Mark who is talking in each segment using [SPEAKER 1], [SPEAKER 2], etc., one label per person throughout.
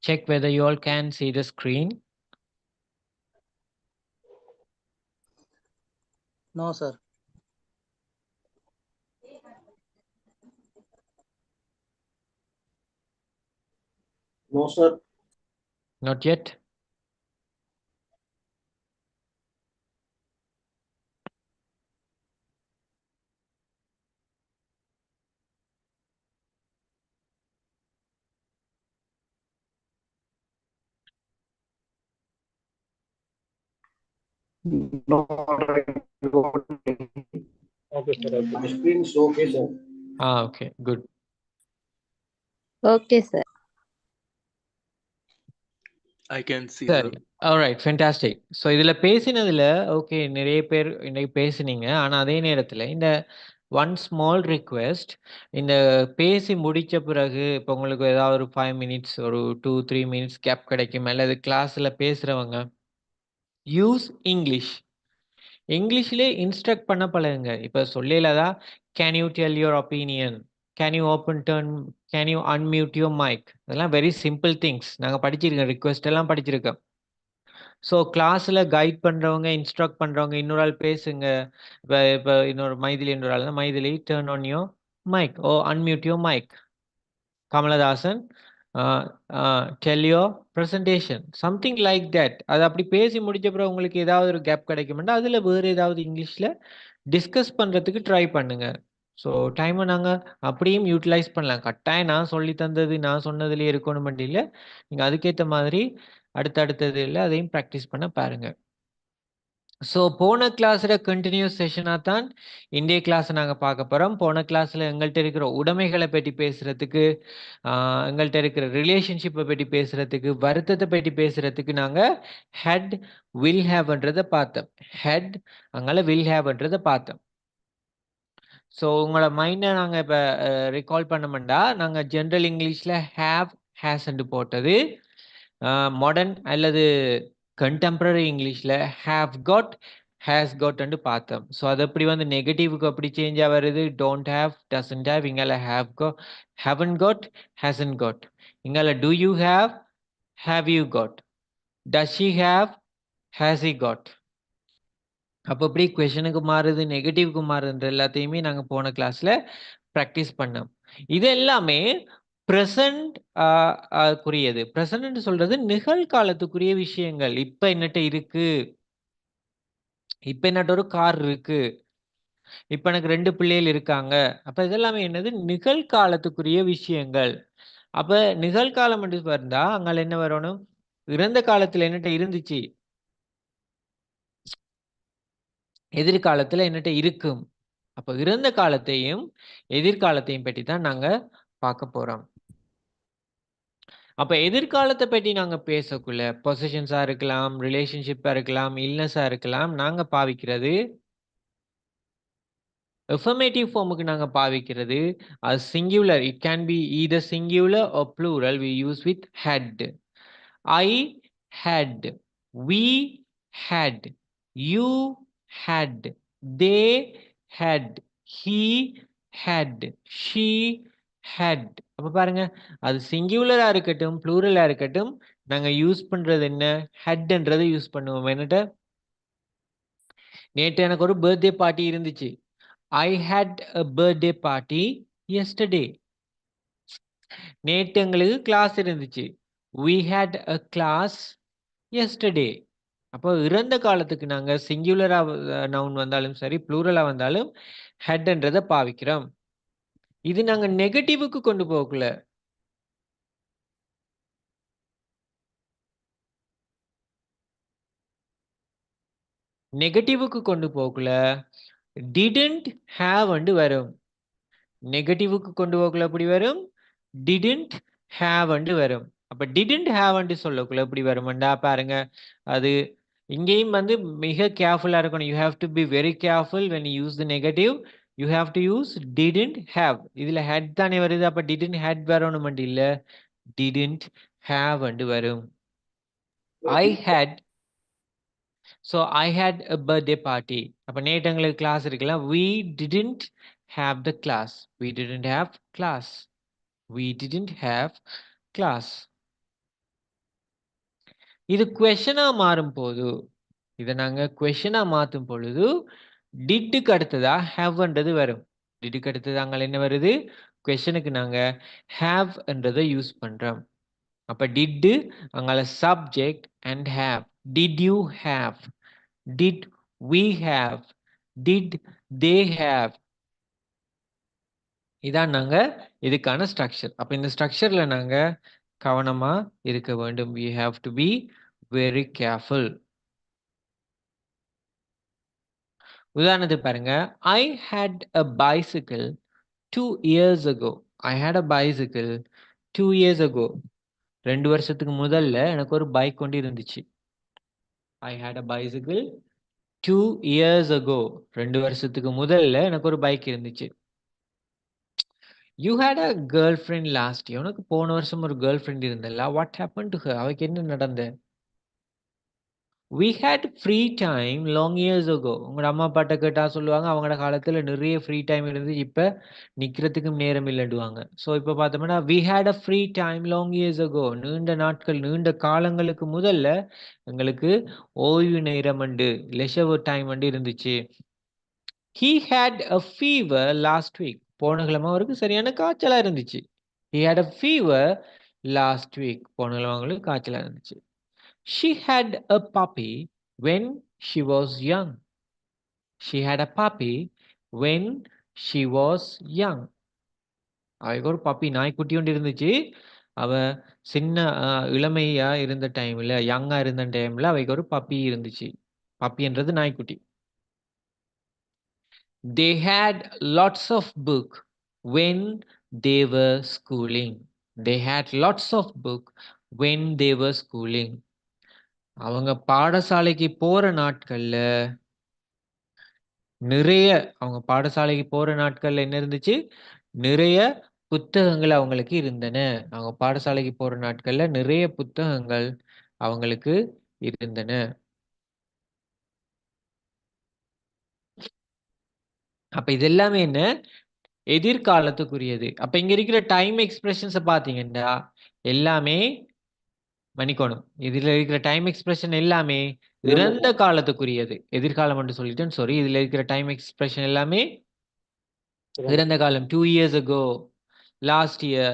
[SPEAKER 1] Check whether you all can see the screen.
[SPEAKER 2] No, sir.
[SPEAKER 3] No, sir.
[SPEAKER 1] Not yet.
[SPEAKER 3] No. Okay, sir. My screen is okay, sir.
[SPEAKER 1] Okay, good.
[SPEAKER 4] Okay, sir.
[SPEAKER 5] I can see,
[SPEAKER 1] சரி.
[SPEAKER 5] sir.
[SPEAKER 1] Alright, fantastic. So இதில பேசினதில okay நிறைய பேர் இன்னைக்கு பேசினீங்க. ஆனா அதே நேரத்தில இந்த one small request, இந்த பேசி முடிச்ச பிறகு இப்போ உங்களுக்கு ஏதாவது ஒரு 5 மினிட்ஸ், ஒரு 2, 3 மினிட்ஸ் கேப் கிடைக்கும். அல்லது கிளாஸ்ல பேசுறவங்க யூஸ் இங்கிலீஷ். இங்கிலீஷ்லயே இன்ஸ்ட்ரக்ட் பண்ண பழகுங்க. இப்ப சொல்லயிலதா, can you tell your opinion? Can you can you unmute your mic? இதெல்லாம் வெரி சிம்பிள் திங்ஸ். நாங்க படிச்சிருக்கோம். ரிக்வெஸ்ட் எல்லாம் படிச்சிருக்கோம். ஸோ கிளாஸ்ல கைட் பண்றவங்க, இன்ஸ்ட்ரக்ட் பண்றவங்க, இன்னொரு ஆள் பேசுங்க. இப்ப இப்ப இன்னொரு மைதிலி என்ற ஒரு ஆள்னா, Maithili turn on your mic. Unmute your mic. Kamaladasan, tell your presentation. Something like that. அது அப்படி பேசி முடிச்ச பிறகு உங்களுக்கு ஏதாவது ஒரு கேப் கிடைக்கும்னா, அதுல வேற ஏதாவது இங்கிலீஷ்ல டிஸ்கஸ் பண்றதுக்கு ட்ரை பண்ணுங்க. ஸோ டைம நாங்க அப்படியும் யூட்டிலைஸ் பண்ணலாம். கட்டாயம் நான் சொல்லி தந்தது, நான் சொன்னதிலேயே இருக்கணும்ன்ட்டு இல்ல. நீங்க அதுக்கேத்த மாதிரி அடுத்தடுத்ததுல அதையும் பிராக்டிஸ் பண்ண பாருங்க. ஸோ போன கிளாஸ்ல கன்டினியூஸ் செஷனா தான் இன்றைய கிளாஸ் நாங்க பார்க்க போறோம். போன கிளாஸ்ல எங்கள்ட்ட இருக்கிற உடைமைகளை பற்றி பேசுறதுக்கு, எங்கள்ட்ட இருக்கிற ரிலேஷன்ஷிப்பை பற்றி பேசுறதுக்கு, வருத்தத்தை பற்றி பேசுறதுக்கு நாங்க ஹேட், வில் ஹேவ்ன்றதை பார்த்தோம். ஹேட், அங்கால வில் ஹேவ்ன்றதை பார்த்தோம். ஸோ உங்களோட மைண்டை நாங்க இப்போ ரிகால் பண்ணோம்னா, நாங்க ஜென்ரல் இங்கிலீஷ்ல ஹேவ், ஹேஸ்ன்னு போட்டது. மாடர்ன் அல்லது கண்டெம்பரரி இங்கிலீஷ்ல ஹேவ் காட், ஹேஸ் காட்ன்னு பார்த்தோம். ஸோ அது எப்படி வந்து நெகட்டிவ்க்கு அப்படி சேஞ்சா வருது? Don't have, doesn't have. இங்கால have got, haven't got, hasn't got. இங்கால do you have, have you got. Does she have, has he got. அப்போ எப்படி கொஷனுக்கு மாறுது, நெகட்டிவ்க்கு மாறுதுன்ற எல்லாத்தையுமே நாங்க போன கிளாஸ்ல பிராக்டிஸ் பண்ணோம். இது எல்லாமே பிரசன்ட் குறியது. பிரசன்ட் சொல்றது நிகழ்காலத்துக்குரிய விஷயங்கள். இப்ப என்னட்ட இருக்கு, இப்ப என்னட்ட ஒரு கார் இருக்கு, இப்ப எனக்கு 2 பிள்ளைகள் இருக்காங்க. அப்ப இதெல்லாமே என்னது, நிகழ்காலத்துக்குரிய விஷயங்கள். அப்ப நிகழ்காலம் என்று வந்தா அங்கால என்ன வரணும்? இறந்த காலத்துல என்னட்ட இருந்துச்சு, எதிர்காலத்துல என்னட்ட இருக்கும். அப்ப இறந்த காலத்தையும் எதிர்காலத்தையும் பற்றி தான் நாங்க பார்க்க போறோம். அப்ப எதிர்காலத்தை பற்றி நாங்க பேசக்குள்ள பொசிஷன்ஸா இருக்கலாம், ரிலேஷன்ஷிப்பா இருக்கலாம், இல்னஸா இருக்கலாம், நாங்க பாவிக்கிறது affirmative ஃபார்முக்கு நாங்க பாவிக்கிறது singular. It can be either singular or plural. We use with had. I had, we had, you had, they had, he had, she had. அப்ப பாருங்க, அது சிங்குலரா இருக்கட்டும், ப்ளூரலா இருக்கட்டும், நாங்க யூஸ் பண்றது என்ன? ஹேட்ன்றதை யூஸ் பண்ணுவோம். என்னட்ட நேற்று எனக்கு ஒரு பர்த்டே பார்ட்டி இருந்துச்சு. I had a birthday party yesterday. நேற்று எங்களுக்கு கிளாஸ் இருந்துச்சு. We had a class yesterday. அப்போ இறந்த காலத்துக்கு நாங்க சிங்குலரா நவுன் வந்தாலும் சரி, ப்ளூரலா வந்தாலும் ஹெட்ன்றதை பாவிக்கிறோம். இது நாங்க நெகட்டிவுக்கு கொண்டு போகல. நெகட்டிவுக்கு கொண்டு போகல didn't have வரும். நெகட்டிவுக்கு கொண்டு போகல எப்படி வரும்? didn't have வரும். அப்ப didn't have சொல்லக்குள்ள எப்படி வரும்டா பாருங்க. அது இங்கேயும் வந்து மிக கேர்ஃபுல்லா இருக்கணும். You have to be very careful when you use the negative. You have to use didn't have. இதுல had தானே வருது. அப்ப didn't had வரணும் இல்ல, didn't have வரும். I had, so I had a birthday party. அப்ப நேற்று எங்களுக்கு கிளாஸ் இருக்கலாம். We didn't have the class. We didn't have class. We didn't have class. இது கொஸ்டினா மாறும்போது, இத நாங்க கொஸ்டினா மாத்தும் பொழுது, டிட்க்கு அடுத்ததா ஹேவ்ன்றது வரும். டிட்க்கு அடுத்தது அங்க என்ன வருது? கொஸ்டினுக்கு நாங்க ஹேவ்ன்றத யூஸ் பண்றோம். அப்ப டிட் அங்கால subject and have. Did you have? Did we have? Did they have? இதான் நாங்க இதுக்கான ஸ்ட்ரக்சர். அப்ப இந்த ஸ்ட்ரக்சர்ல நாங்க கவனமா இருக்க வேண்டும். We have to be very careful. உதாரணத்துக்கு பாருங்க. I had a bicycle 2 years ago. I had a bicycle 2 years ago. 2 வருஷத்துக்கு முதல்ல எனக்கு ஒரு பைக் கொண்டு இருந்துச்சு. I had a bicycle 2 years ago. 2 வருஷத்துக்கு முதல்ல எனக்கு ஒரு பைக் இருந்துச்சு. You had a girlfriend last year. உனக்கு போன வருஷம் ஒரு கேர்ள் ஃப்ரெண்ட் இருந்தல்ல. What happened to her? அவளுக்கு என்ன நடந்தது? We had free time long years ago. உங்களோட அம்மா அப்பாட்ட கேட்டா சொல்லுவாங்க, அவங்களோட காலத்துல நிறைய ஃப்ரீ டைம் இருந்துச்சு. இப்ப நிக்கிறதுக்கும் நேரம் இல்லைடுவாங்க. ஸோ இப்ப பார்த்தோம்னா we had a free time long years ago. நீண்ட நாட்கள், நீண்ட காலங்களுக்கு முதல்ல எங்களுக்கு ஓய்வு நேரம் உண்டு, லெஷர் டைம் உண்டு இருந்துச்சு. He had a fever last week. போன கிழமை அவருக்கு சரியான காய்ச்சலா இருந்துச்சு. He had a fever last week. போன கிழமை அவங்களுக்கு காய்ச்சலா இருந்துச்சு. She had a puppy when she was young. She had a puppy when she was young. அவளுக்கு ஒரு பப்பி நாய்க்குட்டி ஒன்று இருந்துச்சு. அவ சின்ன இளமையா இருந்த டைம்ல, யங்கா இருந்த டைம்ல அவைக்கு ஒரு பப்பி இருந்துச்சு. பப்பின்றது நாய்க்குட்டி. They had lots of book when they were schooling. They had lots of book when they were schooling. அவங்க பாடசாலைக்கு போற நாட்கள்ல நிறைய அவங்க பாடசாலைக்கு போற நாட்கள்ல என்ன இருந்துச்சு? நிறைய புத்தகங்கள் அவங்களுக்கு இருந்தன. அவங்க பாடசாலைக்கு போற நாட்கள்ல நிறைய புத்தகங்கள் அவங்களுக்கு இருந்தன. அப்ப இது எல்லாமே என்ன? எதிர்காலத்துக்குரியது. அப்ப இங்க இருக்கிற டைம் எக்ஸ்பிரஷன்ஸ பார்த்தீங்கன்னா, எல்லாமே மன்னிக்கணும். இதுல இருக்கிற டைம் எக்ஸ்பிரஷன் எல்லாமே இறந்த காலத்துக்குரியது. எதிர்காலம் என்று சொல்லிட்டேன். சாரி. இதுல இருக்கிற டைம் எக்ஸ்பிரஷன் எல்லாமே இறந்த காலம். 2 years ago, last year,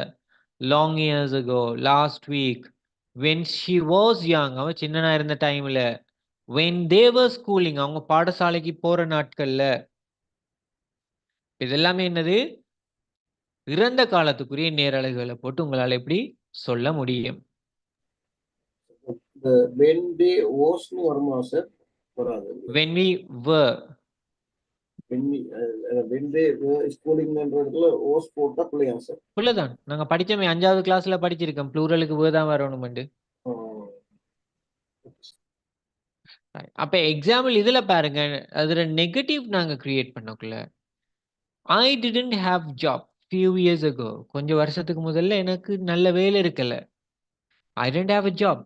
[SPEAKER 1] long years ago, last week, when she was young. அவ சின்னனா இருந்த டைம்ல. when they were schooling. அவங்க பாடசாலைக்கு போற நாட்கள்ல. இதெல்லாமே என்னது? இறந்த காலத்துக்குரிய நேரலைகளை போட்டு உங்களால எப்படி சொல்ல முடியும்?
[SPEAKER 3] when they was னு வருமா சார்? வராது.
[SPEAKER 1] when we were.
[SPEAKER 3] when they were schooling-ன்றதுல was போட்டா பிள்ளையா சார்?
[SPEAKER 1] புள்ளதான். நாங்க படிச்சோமே 5வது கிளாஸ்ல படிச்சிருக்கோம். ப்ளூரலுக்கு were தான் வரணும்னு. அப்ப எக்ஸாம்பிள் இதுல பாருங்க. அதுல நெகட்டிவ் நாங்க create பண்ணக்குள்ள I didn't have job few years ago. கொஞ்சம் வருஷத்துக்கு முதல்ல எனக்கு நல்ல வேலை இருக்கல. I didn't have a job.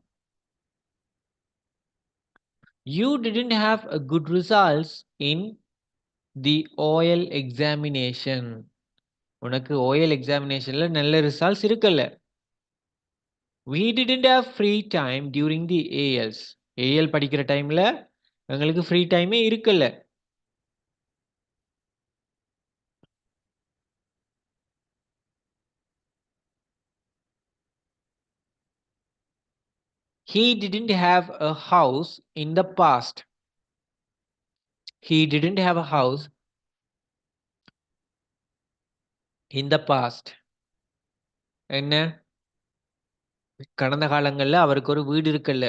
[SPEAKER 1] You didn't have a good results in the OL examination. உனக்கு OL examinationல நல்ல ரிசல்ட்ஸ் இருக்கல. We didn't have free time during the ALs. AL படிக்கிற டைம்ல எங்களுக்கு ஃப்ரீ டைமே இருக்கல. He didn't have a house in the past. He didn't have a house in the past. என்ன? கடந்த காலங்கள்ல அவருக்கு ஒரு வீடு இருக்கல.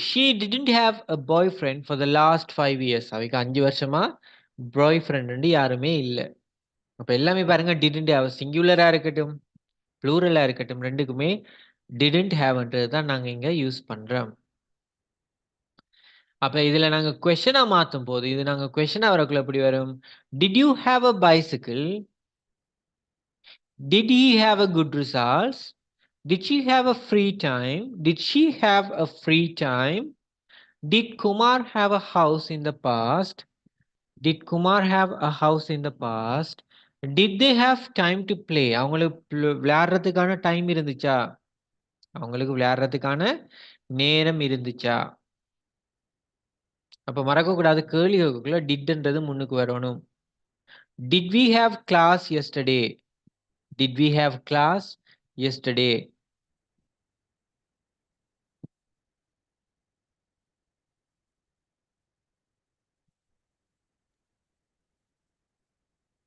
[SPEAKER 1] She didn't have a boyfriend for the last 5 years. அவைக்கு 5 வருஷமா பாய்ஃப்ரெண்ட் யாருமே இல்ல. அப்ப எல்லாமே பாருங்க didn't have. சிங்குலரா இருக்கட்டும், ப்ளூரலா இருக்கட்டும், ரெண்டுக்குமே didn't haveன்றது தான் நாங்க இங்க யூஸ் பண்றோம். அப்ப இதுல நாங்க கொஸ்டினா மாத்தும் போது, இது நாங்க கொஸ்டினா வரக்குள்ள எப்படி வரும்? Did you have a bicycle? Did he have a good results? Did she have a free time? Did she have a free time? Did Kumar have a house in the past? Did Kumar have a house in the past? Did they have time to play? அவங்களுக்கு விளையாடுறதுக்கான time இருந்துச்சா? அவங்களுக்கு விளையாடுறதுக்கான நேரம் இருந்துச்சா? அப்ப மறக்கக்கூடாது, கேள்வி கேட்கக்குள்ள டிட்ன்றது முன்னுக்கு வரணும். Did we have class yesterday? Did we have class yesterday?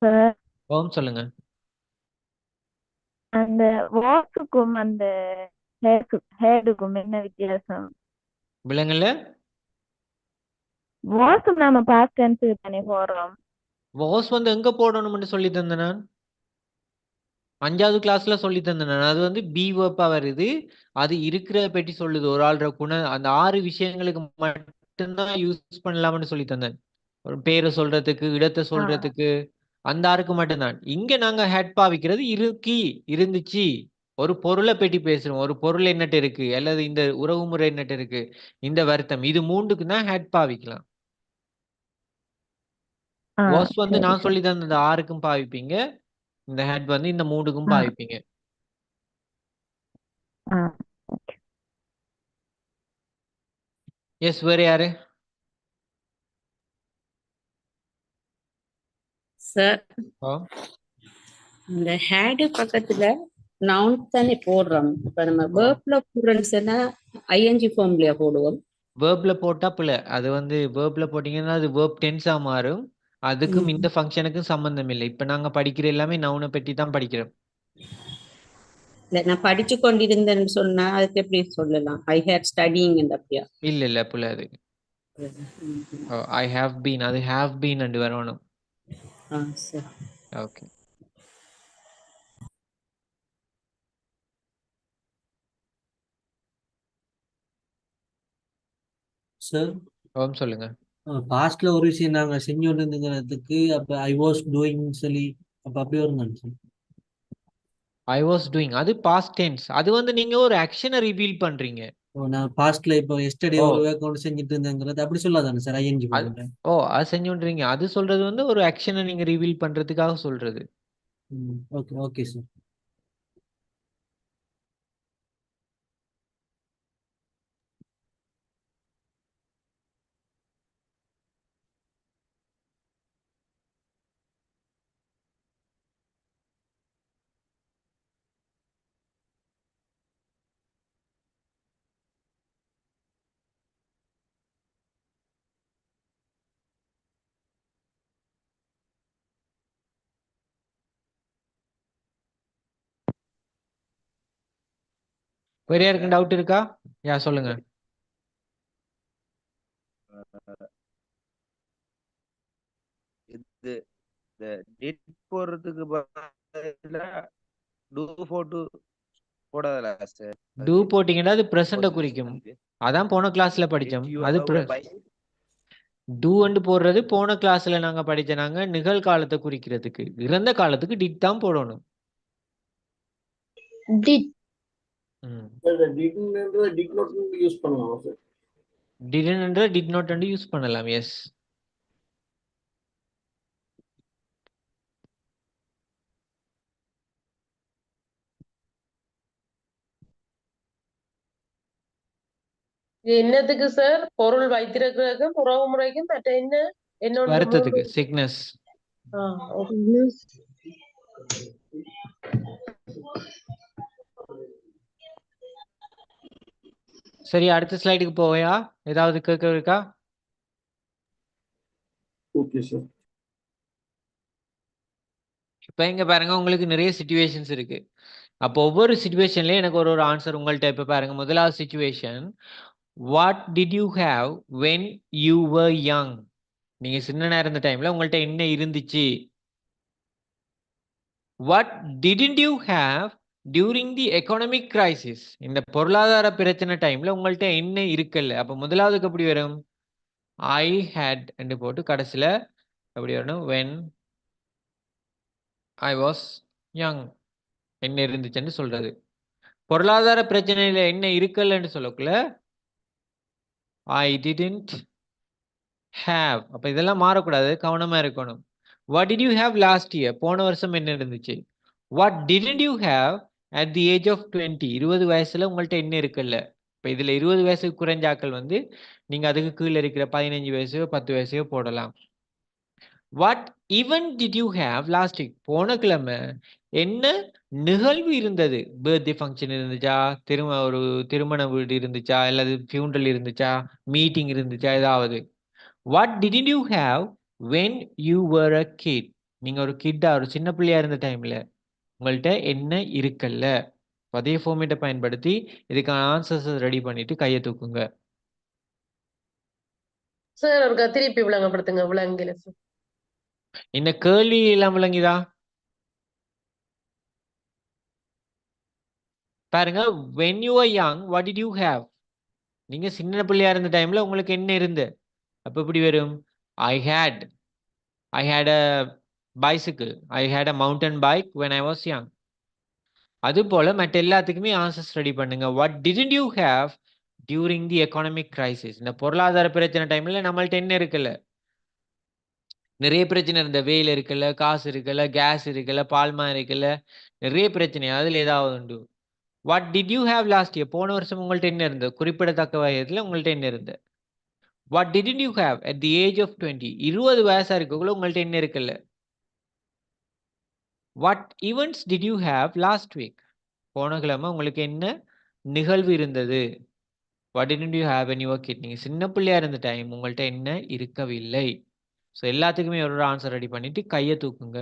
[SPEAKER 2] Sir
[SPEAKER 1] ஓம் சொல்லுங்க.
[SPEAKER 2] அந்த வாக்குக்கும் அந்த ஹேடுக்கும் என்ன வித்தியாசம்?
[SPEAKER 1] விலங்குல
[SPEAKER 2] வாக்கும் நாம பாஸ்ட் டென்ஸ் தானே போடுறோம்.
[SPEAKER 1] வாஸ் வந்து எங்க போடணும்னு சொல்லி தந்தேன் நான். 5வது கிளாஸ்ல சொல்லி தந்தேன் நான். அது வந்து பி வேர்ப்பா வருது. அது இருக்கிற பெட்டி சொல்லுது. ஒரு ஆள்ற அந்த 6 விஷயங்களுக்கு மட்டும்தான் யூஸ் பண்ணலாம்னு சொல்லி தந்தேன். ஒரு பேரை சொல்றதுக்கு, இடத்தை சொல்றதுக்கு, அந்த 6க்கு மட்டும்தான். இங்க நாங்க ஹேட் பாவிக்கிறது இருந்துச்சு. ஒரு பொருளை பற்றி பேசுறோம். ஒரு பொருள் என்னட்டு இருக்கு, அல்லது இந்த உறவுமுறை என்னட்டு இருக்கு, இந்த வருத்தம், இது 3க்கு தான் ஹேட் பாவிக்கலாம். வாஸ் வந்து நான் சொல்லி தந்த இந்த 6க்கும் பாவிப்பீங்க. இந்த ஹேட் வந்து இந்த 3க்கும் பாவிப்பீங்க. எஸ், வேற யாரு?
[SPEAKER 4] சார் இந்த ஹேடு பக்கத்துல நவுன் தானே போடுறோம். இப்ப நம்ம வேர்ப்ல போடுறோம்னா ஐஎன்ஜி ஃபார்ம்லயா போடுவோம்.
[SPEAKER 1] வேர்ப்ல போட்டா பிள்ளை. அது வந்து வேர்ப்ல போட்டீங்கன்னா அது வேர்ப் டென்ஸா மாறும். அதுக்கும் இந்த ஃபங்க்ஷனுக்கும் சம்பந்தம் இல்லை. இப்ப நாங்க படிக்கிற எல்லாமே நவுனை பற்றி தான் படிக்கிறோம்.
[SPEAKER 4] இல்ல நான் படிச்சு கொண்டிருந்தேன்னு சொன்னா அதுக்கு எப்படி சொல்லலாம்? ஐ ஹேட் ஸ்டடிங் அப்படியா?
[SPEAKER 1] இல்ல பிள்ளை. அது ஐ ஹேவ் பீன், அது ஹேவ் பீன் அண்டு வரணும்.
[SPEAKER 4] சரி.
[SPEAKER 1] ஓகே.
[SPEAKER 6] சார்
[SPEAKER 1] ஓம் சொல்லுங்க.
[SPEAKER 6] பாஸ்ட்ல ஒரு விஷயம் நாங்க செஞ்சோன்றதுக்கு அப்ப ஐ வாஸ் டூயிங் சொல்லி அப்ப அப்படி வருங்க சார்.
[SPEAKER 1] ஐ வாஸ் டூயிங் அது பாஸ்ட் டென்ஸ். அது வந்து நீங்க ஒரு ஆக்ஷனை ரிவீல் பண்றீங்க.
[SPEAKER 6] நான் பாஸ்ட்ல இப்போ எஸ்டர்டே ஒரு ஒர்க் அவுட் செஞ்சுட்டு இருந்தேங்கிறது அப்படி சொல்லாதானே சார் ஐஎன்ஜி போடுறேன்.
[SPEAKER 1] அது செஞ்சுன்றீங்க. அது சொல்றது வந்து ஒரு ஆக்ஷனை நீங்க ரிவீல் பண்றதுக்காக சொல்றது.
[SPEAKER 6] Okay okay sir.
[SPEAKER 1] வேற யாருக்கு டவுட் இருக்கா? சொல்லுங்க.
[SPEAKER 7] இது டிட் போடுறதுக்கு பதிலா டு போட்டு போடாதல சார்.
[SPEAKER 1] டூ போட்டீங்கன்னா அது பிரசண்ட குறிக்கும். அதான் போன கிளாஸ்ல படிச்சோம். அது டூ அண்டு போடுறது போன கிளாஸ்ல நாங்க படிச்ச நாங்க நிகழ்காலத்தை குறிக்கிறதுக்கு. இறந்த காலத்துக்கு டிட் தான் போடணும்.
[SPEAKER 2] டிட்
[SPEAKER 3] டிட் நாட் யூஸ் பண்ணலாம் சார்.
[SPEAKER 1] டிடன் என்ற டிட் நாட் அண்டு யூஸ் பண்ணலாம். எஸ்.
[SPEAKER 8] என்னதுக்கு சார்? பொருள் வைத்திருக்கிறதுக்கும் உறவு முறைக்கும் மற்ற என்ன
[SPEAKER 1] வருத்தத்துக்கு சிக்னஸ். சரி, அடுத்த ஸ்லைடுக்கு போவையா? ஏதாவது கேட்க இருக்கா?
[SPEAKER 3] Okay sir.
[SPEAKER 1] இப்ப இங்க பாருங்க, உங்களுக்கு நிறைய சிச்சுவேஷன்ஸ் இருக்கு. அப்போ ஒவ்வொரு சிச்சுவேஷன்லயும் எனக்கு ஒரு ஆன்சர் உங்கள்ட்ட. இப்ப பாருங்க, முதலாவது situation, what did you have when you were young? நீங்க சின்ன நேரம் இருந்த டைம்ல உங்கள்ட்ட என்ன இருந்துச்சு? What didn't you have during the economic crisis? இந்த பொருளாதார பிரச்சனை டைம்ல உங்கள்ட்ட என்ன இருக்கல்ல? அப்ப முதலாவதுக்கு எப்படி வரும்? ஐ ஹேட் என்று போட்டு கடைசியில எப்படி வரணும்? when I was young என்ன இருந்துச்சுன்னு சொல்றது. பொருளாதார பிரச்சனையில என்ன இருக்கலன்னு சொல்லக்குள்ள I didn't have. அப்ப இதெல்லாம் மாறக்கூடாது, கவனமா இருக்கணும். What did you have last year? போன வருஷம் என்ன இருந்துச்சு? What didn't you have at the age of 20 20 வயசுல உங்கள்ட்ட என்ன இருக்குல்ல. இப்போ இதுல 20 வயசுக்கு குறைஞ்சாக்கள் வந்து நீங்க அதுக்கு கீழே இருக்கிற 15 வயசையோ 10 வயசையோ போடலாம். What event did you have last week? போன கிழமை என்ன நிகழ்வு இருந்தது? பர்த்டே ஃபங்க்ஷன் இருந்துச்சா, ஒரு திருமண வீடு இருந்துச்சா, அல்லது ஃபியூனரல் இருந்துச்சா, மீட்டிங் இருந்துச்சா, ஏதாவது. What did you have when you were a kid? நீங்க ஒரு கிட்டா ஒரு சின்ன பிள்ளையா இருந்த டைம்ல உங்கள்ட்ட என்ன இருக்கல்ல. அதே ஃபார்மேட்டை பயன்படுத்தி இதுக்கான ஆன்சர்ஸ் ரெடி பண்ணிட்டு கையை தூக்குங்க.
[SPEAKER 8] சார் ஒரு திருப்பி விளங்கப்படுத்துங்க, விளங்கல சார்.
[SPEAKER 1] இந்த கேள்வி எல்லாம் விளங்கிதா? பாருங்க, when you were young what did you have? நீங்க சின்ன பிள்ளையா இருந்த டைம்ல உங்களுக்கு என்ன இருந்து? அப்ப எப்படி வரும்? I had a bicycle, I had a mountain bike when I was young. அது போல மற்ற எல்லாத்துக்குமே ஆன்சர்ஸ் ரெடி பண்ணுங்க. what didn't you have during the economic crisis? இந்த பொருளாதார பிரச்சனை டைம்ல நம்மள்ட்ட என்ன இருக்குல்ல? நிறைய பிரச்சனை இருந்த, வெயில் இருக்குல்ல, காசு இருக்குல்ல, கேஸ் இருக்குல்ல, பால்மா இருக்குல்ல, நிறைய பிரச்சனை. அதுல ஏதாவது உண்டு. What did you have last year? போன வருஷம் உங்கள்ட்ட என்ன இருந்தது? குறிப்பிடத்தக்க வயதுல உங்கள்ட்ட என்ன இருந்தது? What didn't you have at the age of 20? 20 வயசா இருக்கக்குள்ள உங்கள்ட்ட என்ன இருக்குல்ல? What events did you have last week? போன கிழமை உங்களுக்கு என்ன நிகழ்வு இருந்தது? What didn't you have when you were kid? நீங்க சின்ன பிள்ளையா இருந்த டைம் உங்கள்ட்ட என்ன இருக்கவில்லை? ஸோ எல்லாத்துக்குமே ஒரு ஆன்சர் ரெடி பண்ணிட்டு கையை தூக்குங்க.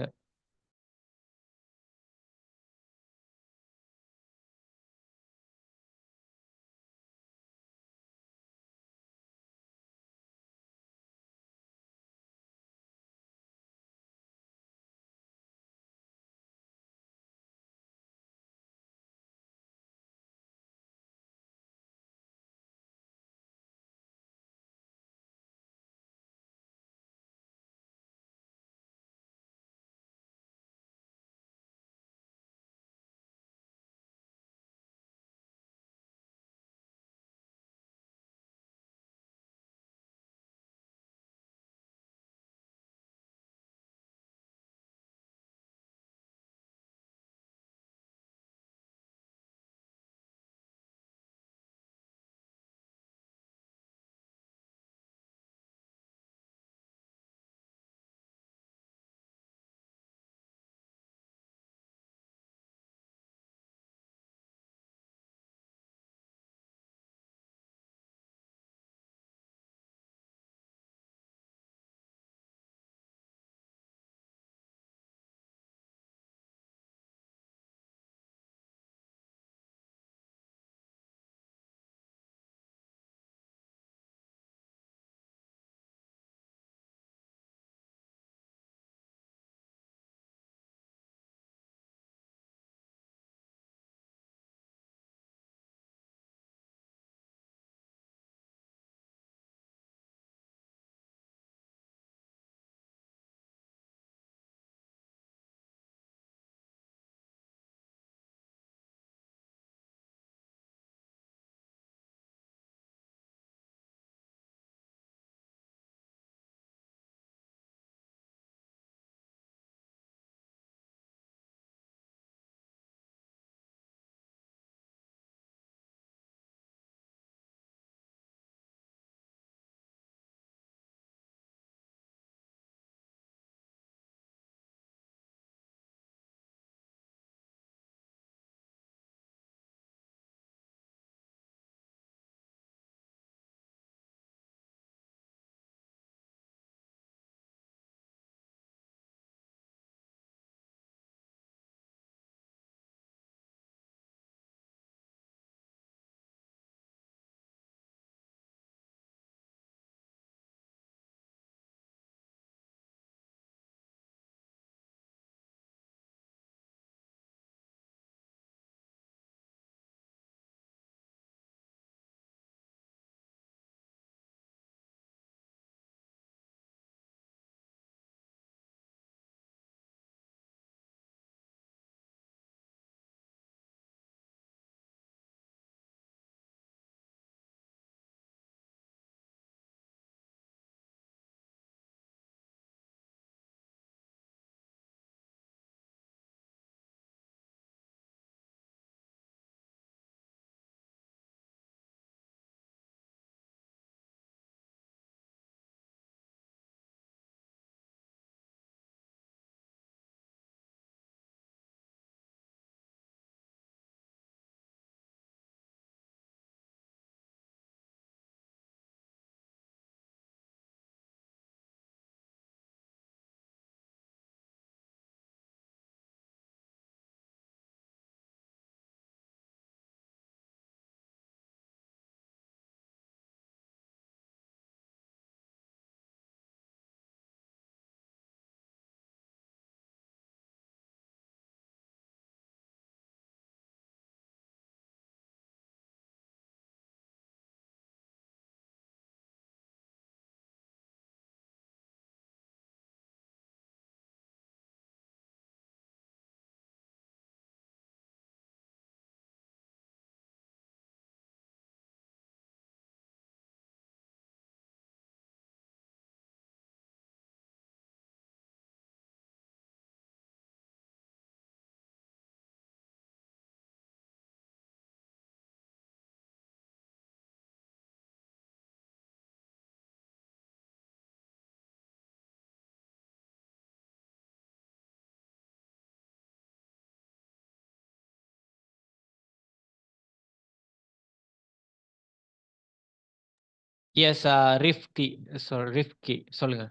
[SPEAKER 1] Yes, Rifki. Sorry, Rifki. சொல்லுங்க.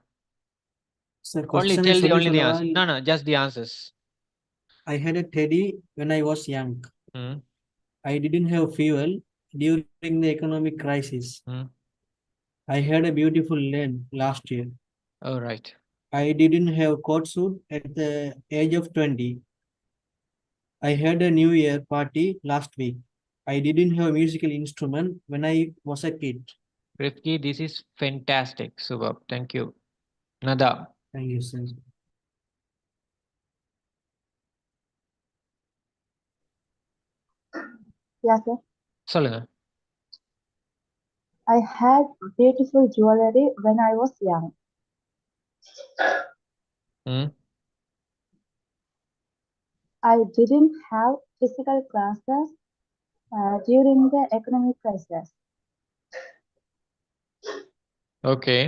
[SPEAKER 6] சார்
[SPEAKER 1] Only
[SPEAKER 6] கொஸ்டினை
[SPEAKER 1] tell the
[SPEAKER 6] சொல்லி
[SPEAKER 1] only the
[SPEAKER 6] சொல்லவா?
[SPEAKER 1] answer. No, no, just the answers.
[SPEAKER 6] I had a teddy when I was young.
[SPEAKER 1] Hmm.
[SPEAKER 6] I didn't have fuel during the economic crisis.
[SPEAKER 1] Hmm.
[SPEAKER 6] I had a beautiful land last year.
[SPEAKER 1] All right.
[SPEAKER 6] I didn't have coat suit at the age of 20. I had a New Year party last week. I didn't have a musical instrument when I was a kid.
[SPEAKER 1] Rifki, this is fantastic. Superb. Thank you. Nada.
[SPEAKER 6] Thank you, sir.
[SPEAKER 9] Yeah, sir.
[SPEAKER 1] சொல்லுங்க.
[SPEAKER 9] I had beautiful jewelry when I was young.
[SPEAKER 1] Hmm.
[SPEAKER 9] I didn't have physical classes during the economic crisis.
[SPEAKER 1] Okay.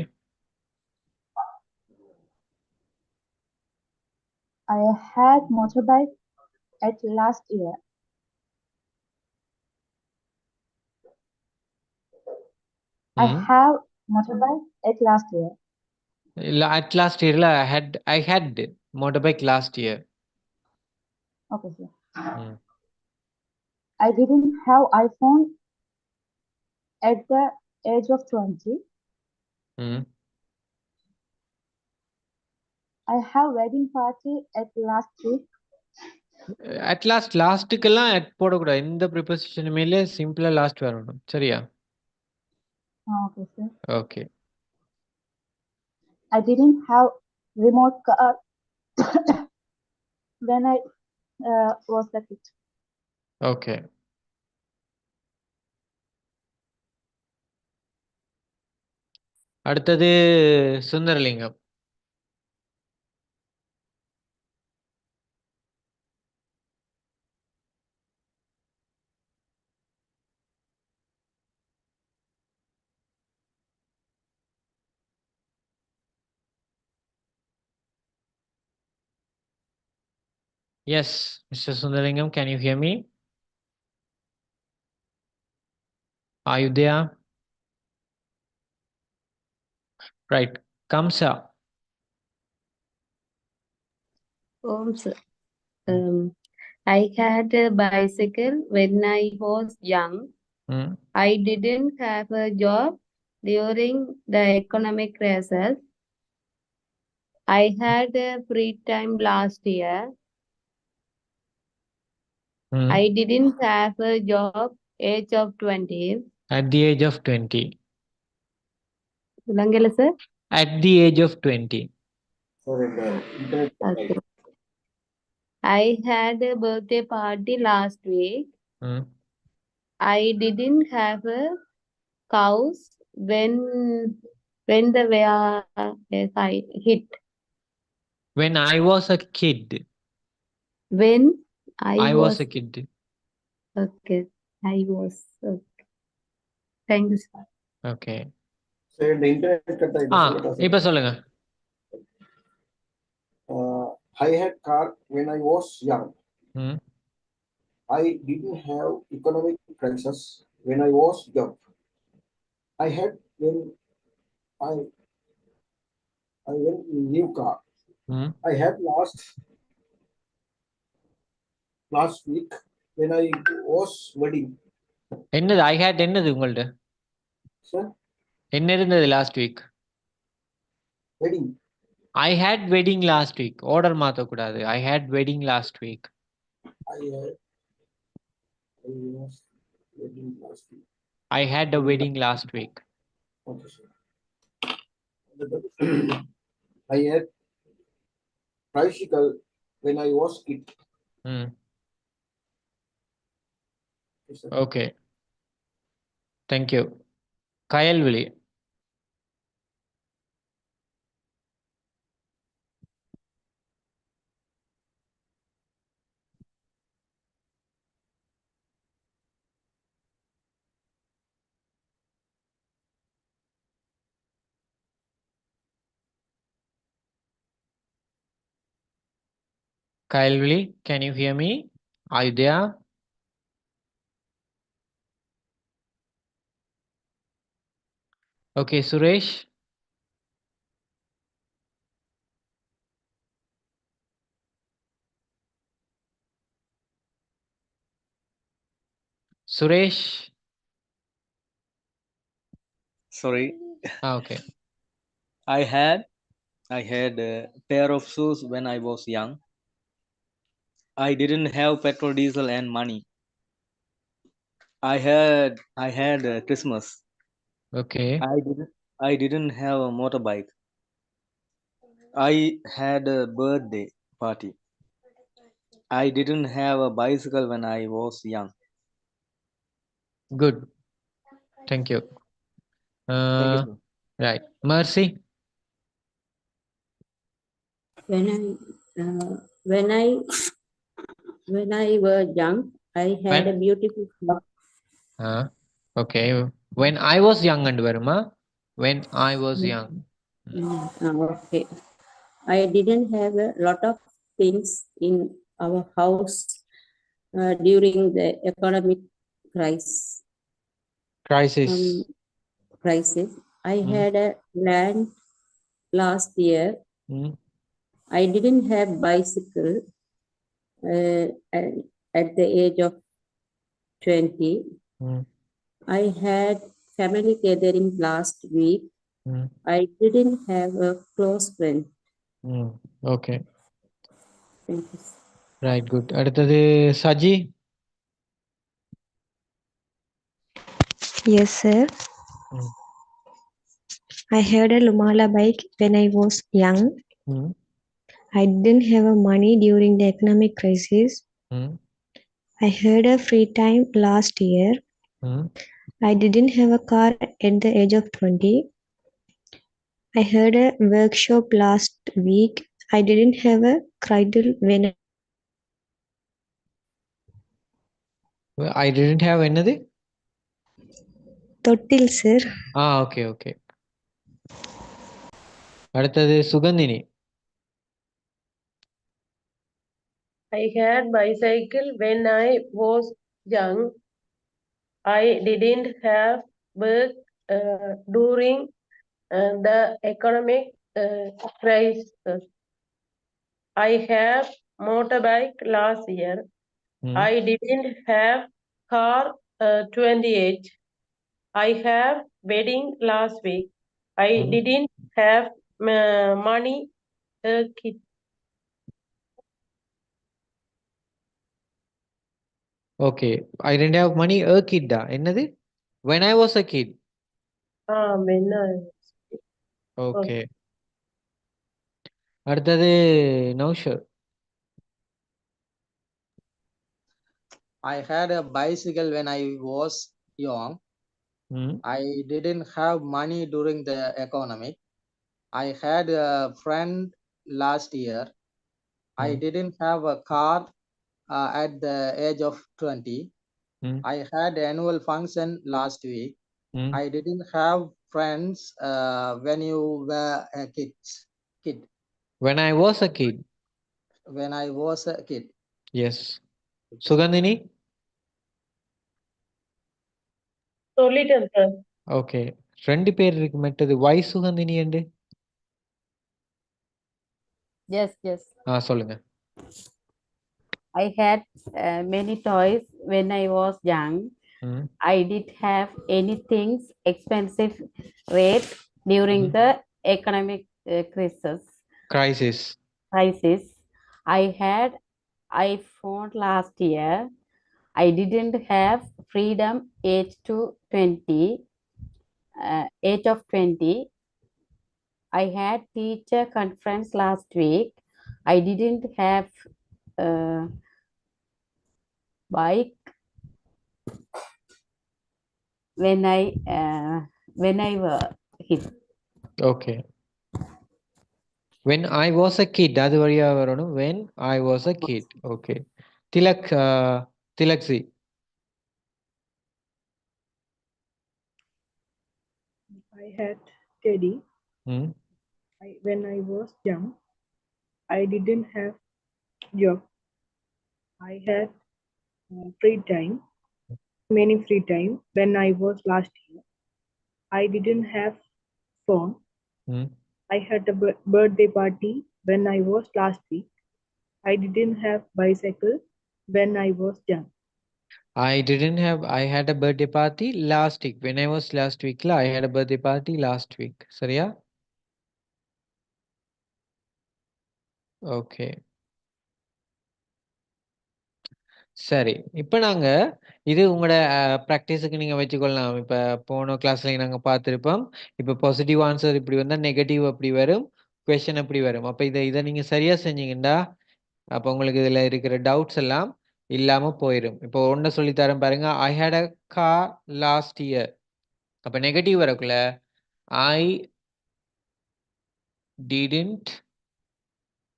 [SPEAKER 9] I had motorbike at last year. I
[SPEAKER 1] Hmm.
[SPEAKER 9] have motorbike at last year.
[SPEAKER 1] At last year, I had motorbike last year.
[SPEAKER 9] Okay, sir.
[SPEAKER 1] Hmm.
[SPEAKER 9] I didn't have iPhone at the age of 20.
[SPEAKER 1] Hmm.
[SPEAKER 9] I have wedding party at last week.
[SPEAKER 1] At last லாஸ்ட்டுக்கெல்லாம் at போடக்கூடாது. இந்த preposition மேலே சிம்பிளா last வரணும். சரியா?
[SPEAKER 9] Okay, sir.
[SPEAKER 1] Okay.
[SPEAKER 9] I didn't have remote car when I was a kid.
[SPEAKER 1] Okay. அடுத்தது Sundaralingam. Yes, Mr. Sundarlingam, can you hear me? Are you there? Right. Kamsa.
[SPEAKER 4] Sir. I had a bicycle when I was young.
[SPEAKER 1] Hmm.
[SPEAKER 4] I didn't have a job during the economic crisis. I had a free time last year.
[SPEAKER 1] Hmm.
[SPEAKER 4] I didn't have a job age of 20.
[SPEAKER 1] At the age of 20.
[SPEAKER 4] Langela, sir?
[SPEAKER 1] At the age of 20.
[SPEAKER 3] Sorry, the internet cut
[SPEAKER 4] Okay.
[SPEAKER 3] ஆயிடுச்சு.
[SPEAKER 4] I had a birthday party last week.
[SPEAKER 1] Hmm.
[SPEAKER 4] I didn't have a cows when the were hit.
[SPEAKER 1] When I was a kid.
[SPEAKER 4] When
[SPEAKER 1] I was a kid.
[SPEAKER 4] okay. I was okay. Thank you, sir.
[SPEAKER 1] Okay.
[SPEAKER 3] சரி, இந்த internet cut ஆயிடுச்சு. சொல்லட்டா sir?
[SPEAKER 1] இப்ப சொல்லுங்க.
[SPEAKER 3] I had car when I was young.
[SPEAKER 1] Hmm.
[SPEAKER 3] I didn't have economic crisis when I was young. I had when I went new car.
[SPEAKER 1] Hmm.
[SPEAKER 3] I had last week when I was wedding.
[SPEAKER 1] என்னது ஐ had என்னது உங்கள்ட்ட?
[SPEAKER 3] Sir,
[SPEAKER 1] என்ன இருந்தது last week?
[SPEAKER 3] wedding.
[SPEAKER 1] I had wedding last week. Order மாத்தக்கூடாது. I had wedding last week.
[SPEAKER 3] I was wedding last week.
[SPEAKER 1] I had a wedding last week.
[SPEAKER 3] Okay, sir. I had tricycle when I was kid.
[SPEAKER 1] Hmm.
[SPEAKER 3] Okay, sir.
[SPEAKER 1] Okay. Thank you. Kayalvizhi. Kayalvili, can you hear me? Are you there? Okay, Suresh. Suresh.
[SPEAKER 5] Sorry.
[SPEAKER 1] Okay.
[SPEAKER 5] I had a pair of shoes when I was young. I didn't have petrol, diesel, and money. I had Christmas.
[SPEAKER 1] Okay.
[SPEAKER 5] I didn't have a motorbike. I had a birthday party. I didn't have a bicycle when I was young.
[SPEAKER 1] Good. Thank you.
[SPEAKER 5] Thank you, sir.
[SPEAKER 1] Right. Mercy.
[SPEAKER 10] When I was young, I had a
[SPEAKER 1] When?
[SPEAKER 10] beautiful car.
[SPEAKER 1] Okay. When I was young and Verma. When I was young.
[SPEAKER 10] Okay. I didn't have a lot of things in our house during the economic crisis.
[SPEAKER 1] Crisis.
[SPEAKER 10] I had a land last year. I didn't have bicycle at the age of 20. I had family gathering last week. I didn't have a close friend.
[SPEAKER 1] Okay.
[SPEAKER 10] Thank you.
[SPEAKER 1] Right. Good. அடுத்தது Saji.
[SPEAKER 11] Yes, sir. I had a Lumala bike when I was young. I didn't have money during the economic crisis. I had a free time last year. I didn't have a car at the age of 20. I had a workshop last week. I didn't have a cradle when
[SPEAKER 1] I didn't have anything.
[SPEAKER 11] Tottil, sir.
[SPEAKER 1] Okay, okay. அடுத்தது Sugandhini.
[SPEAKER 8] I had bicycle when I was young. I didn't have work during the economic crisis. I have motorbike last year. I didn't have car 28. I have wedding last week. I didn't have money kit.
[SPEAKER 1] Okay. I didn't have money a kid. என்னது? When I was a kid.
[SPEAKER 8] When I
[SPEAKER 1] Okay. அடுத்தது Naushad.
[SPEAKER 12] I had a bicycle when I was young. I didn't have money during the economic. I had a friend last year. I didn't have a car at the age of 20. I had annual function last week. I didn't have friends when you were a kid.
[SPEAKER 1] When I was a kid.
[SPEAKER 12] When I was a kid.
[SPEAKER 1] Yes. Sugandhini.
[SPEAKER 8] சொல்லிட்டேன் sir.
[SPEAKER 1] Okay. ரெண்டு பேர் இருக்கு மற்றது why Sugandhini and
[SPEAKER 4] Yes.
[SPEAKER 1] சொல்லுங்க.
[SPEAKER 4] I had many toys when I was young. I did have anything expensive rate during the economic crisis. I had iPhone last year. I didn't have freedom age of 20. I had teacher conference last week. I didn't have bike when I was kid.
[SPEAKER 1] Okay. When I was a kid. அது வழியா வரணும். When I was a kid. Okay. Tilakzi.
[SPEAKER 13] I had Teddy. When I was young, I didn't have job. I had many free time when I was last year. I didn't have phone.
[SPEAKER 1] Hmm.
[SPEAKER 13] I had a birthday party when I was last week. I didn't have bicycle when I was young.
[SPEAKER 1] I had a birthday party last week. When I was last week, I had a birthday party last week. சரியா? Okay. சரி. இப்ப நாங்க இது உங்களோட பிராக்டிஸுக்கு நீங்க வச்சுக்கொள்ளலாம். இப்ப போன கிளாஸ்லயும் நாங்க பார்த்திருப்போம். இப்ப பாசிட்டிவ் ஆன்சர் இப்படி வந்தா நெகட்டிவ் அப்படி வரும். குவெஷன் அப்படி வரும். அப்ப இத நீங்க சரியா செஞ்சீங்கண்டா, அப்ப உங்களுக்கு இதுல இருக்கிற டவுட்ஸ் எல்லாம் இல்லாம போயிரும். இப்போ ஒண்ண சொல்லி தரேன் பாருங்க. I had a car last year. அப்ப நெகட்டிவ் வரக்குள்ள I didn't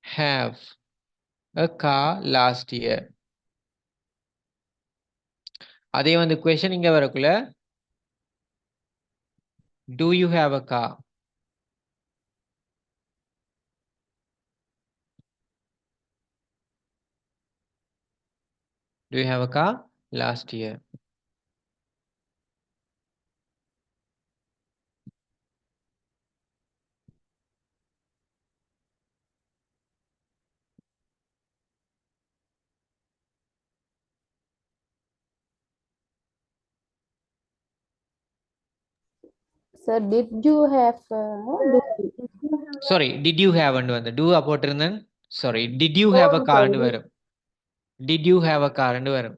[SPEAKER 1] have a car last year. அதே வந்து குவெஷன் இங்க வரக்குள்ள do you have a car? Do you have a car last year?
[SPEAKER 10] Sir, did you have
[SPEAKER 1] Sorry, did you have and வந்து do போட்டிருந்தேன். Sorry, did you have a
[SPEAKER 10] oh,
[SPEAKER 1] car
[SPEAKER 10] sorry.
[SPEAKER 1] ன்னு வரும். Did you have a car ன்னு வரும்.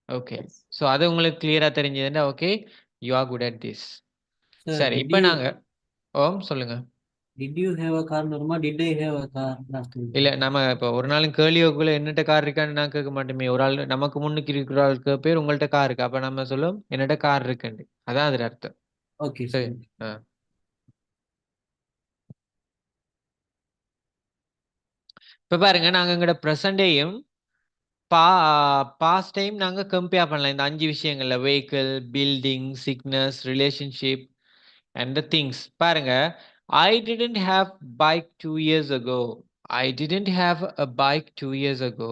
[SPEAKER 1] Okay. So அது உங்களுக்கு கிளியரா தெரிஞ்சதுன்னா okay, you are good at this.
[SPEAKER 6] Sir,
[SPEAKER 1] சரி,
[SPEAKER 6] did
[SPEAKER 1] இப்போ
[SPEAKER 6] you
[SPEAKER 1] நாங்க சொல்லுங்க.
[SPEAKER 6] did you have a car normal? Did I have a car last week?
[SPEAKER 1] இல்ல நம்ம இப்போ ஒரு நாளும் கேள்விக்குள்ள என்னட்ட கார் இருக்கான்னு நான் கேட்க மாட்டோமே. ஒரு ஆள் நமக்கு முன்னுக்கு இருக்கிற ஆளுக்கு பேர் உங்கள்ட்ட கார் இருக்கா, அப்ப நம்ம சொல்லுவோம் என்னட்ட கார் இருக்குன்னு. அதான் அதுல அர்த்தம்.
[SPEAKER 6] Okay,
[SPEAKER 1] சரி.
[SPEAKER 6] sir.
[SPEAKER 1] இப்ப பாருங்க, நாங்க எங்கட பிரசன்டேயும் பாஸ்ட் டைம் நாங்க கம்பேர் பண்ணலாம். இந்த 5 விஷயங்கள்ல vehicle, building, sickness, relationship and the things. பாருங்க, I didn't have bike 2 years ago. I didn't have a bike 2 years ago.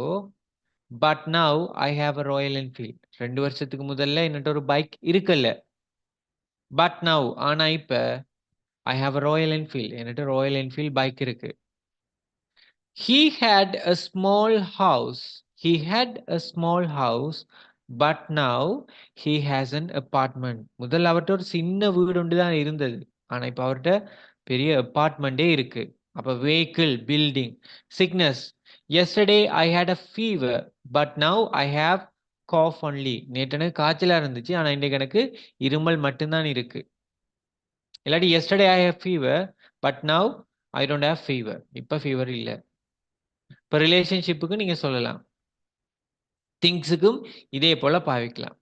[SPEAKER 1] But now I have a Royal Enfield. 2 வருஷத்துக்கு முதல்ல என்னட்ட ஒரு பைக் இருக்கல்ல. But now ஆனா இப்ப I have a Royal Enfield. என்னட்ட Royal Enfield bike இருக்கு. He had a small house. He had a small house. But now he has an apartment. முதல்ல அவர்ட்ட ஒரு சின்ன வீடு ஒன்று தான் இருந்தது. ஆனா இப்ப அவர்ட்ட பெரிய அபார்ட்மெண்டே இருக்கு. அப்ப vehicle, building, sickness. Yesterday I had a fever, but now I have cough only. நேற்று எனக்கு காய்ச்சலா இருந்துச்சு, ஆனா இன்னைக்கு எனக்கு இருமல் மட்டும்தான் இருக்கு. இல்லாட்டி yesterday I have fever, but now I don't have fever. இப்ப ஃபீவர் இல்ல. இப்ப ரிலேஷன்ஷிப்புக்கு நீங்க சொல்லலாம். திங்ஸுக்கும் இதே போல பாவிக்கலாம்.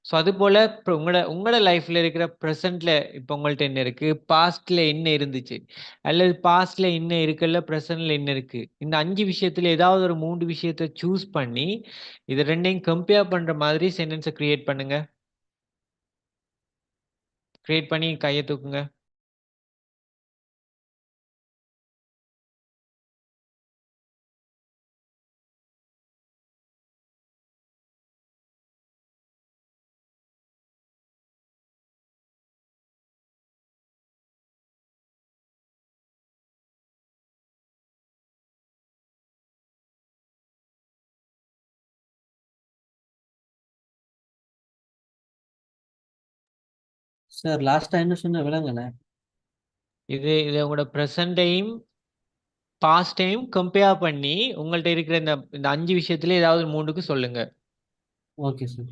[SPEAKER 1] ஸோ அது போல இப்போ உங்களோட லைஃப்ல இருக்கிற ப்ரெசென்ட்ல இப்போ உங்கள்ட்ட என்ன இருக்கு, பாஸ்ட்ல என்ன இருந்துச்சு, அல்லது பாஸ்ட்ல என்ன இருக்குல்ல, ப்ரெசென்ட்ல என்ன இருக்கு, இந்த 5 விஷயத்துல ஏதாவது ஒரு 3 விஷயத்த சூஸ் பண்ணி இது ரெண்டையும் கம்பேர் பண்ற மாதிரி சென்டென்ஸை கிரியேட் பண்ணுங்க. கிரியேட் பண்ணி கையை தூக்குங்க.
[SPEAKER 6] Sir, last time சொன்ன விளங்கல.
[SPEAKER 1] இது உங்களோட ப்ரெசென்ட்டையும் பாஸ்டையும் கம்பேர் பண்ணி உங்கள்ட்ட இருக்கிற இந்த 5 விஷயத்துல ஏதாவது 3க்கு சொல்லுங்க.
[SPEAKER 6] Okay, sir.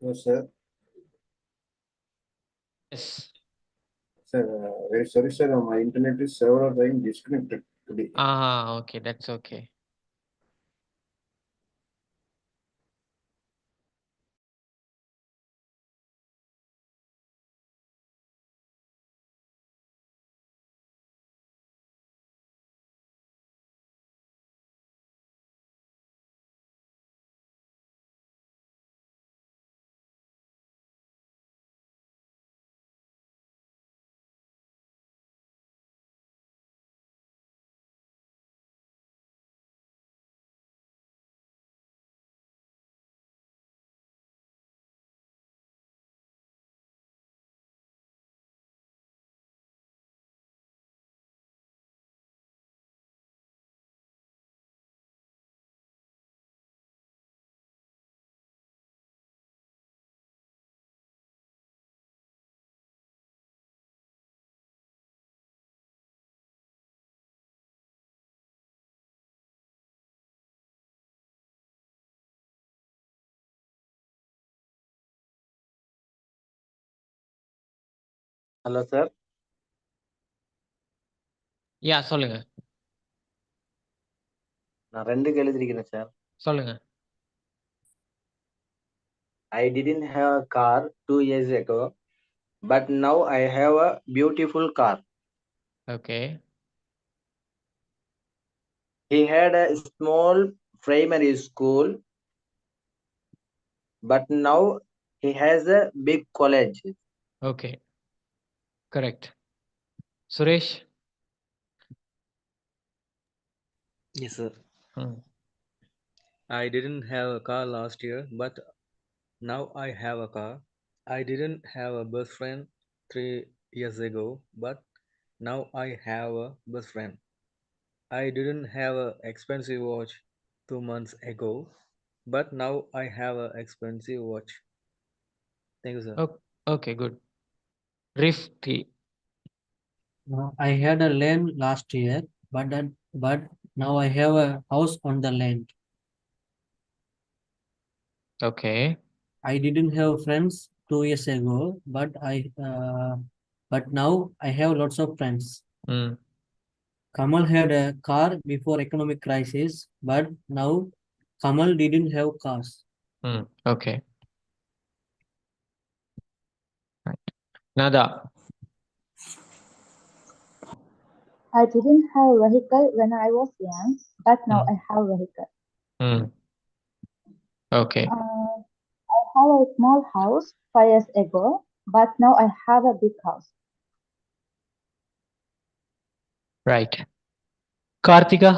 [SPEAKER 3] Yes, sir.
[SPEAKER 1] Yes.
[SPEAKER 3] Sir, very sorry, sir. My internet is several times disconnected today.
[SPEAKER 1] Okay, that's okay.
[SPEAKER 14] Hello, sir.
[SPEAKER 1] Yeah, சொல்லுங்க.
[SPEAKER 14] நான் 2க்கு எழுதிருக்கிறேன் சார்.
[SPEAKER 1] சொல்லுங்க.
[SPEAKER 14] I didn't have a car 2 years ago, but now I have a beautiful car.
[SPEAKER 1] Okay.
[SPEAKER 14] He had a small primary school, but now he has a big college.
[SPEAKER 1] Okay. Correct. Suresh?
[SPEAKER 5] Yes, sir.
[SPEAKER 1] Hmm.
[SPEAKER 5] I didn't have a car last year, but now I have a car. I didn't have a best friend 3 years ago, but now I have a best friend. I didn't have an expensive watch 2 months ago, but now I have an expensive watch. Thank you, sir.
[SPEAKER 1] Okay, good. Rifki.
[SPEAKER 6] I had a land last year, but now I have a house on the land.
[SPEAKER 1] Okay.
[SPEAKER 6] I didn't have friends 2 years ago, but now I have lots of friends.
[SPEAKER 1] Hmm.
[SPEAKER 6] Kamal had a car before economic crisis, but now Kamal didn't have cars.
[SPEAKER 1] Okay. Right. Nada.
[SPEAKER 9] I didn't have a vehicle when I was young, but now I have a vehicle.
[SPEAKER 1] Okay.
[SPEAKER 9] I had a small house 5 years ago, but now I have a big house.
[SPEAKER 1] Right. Kartika.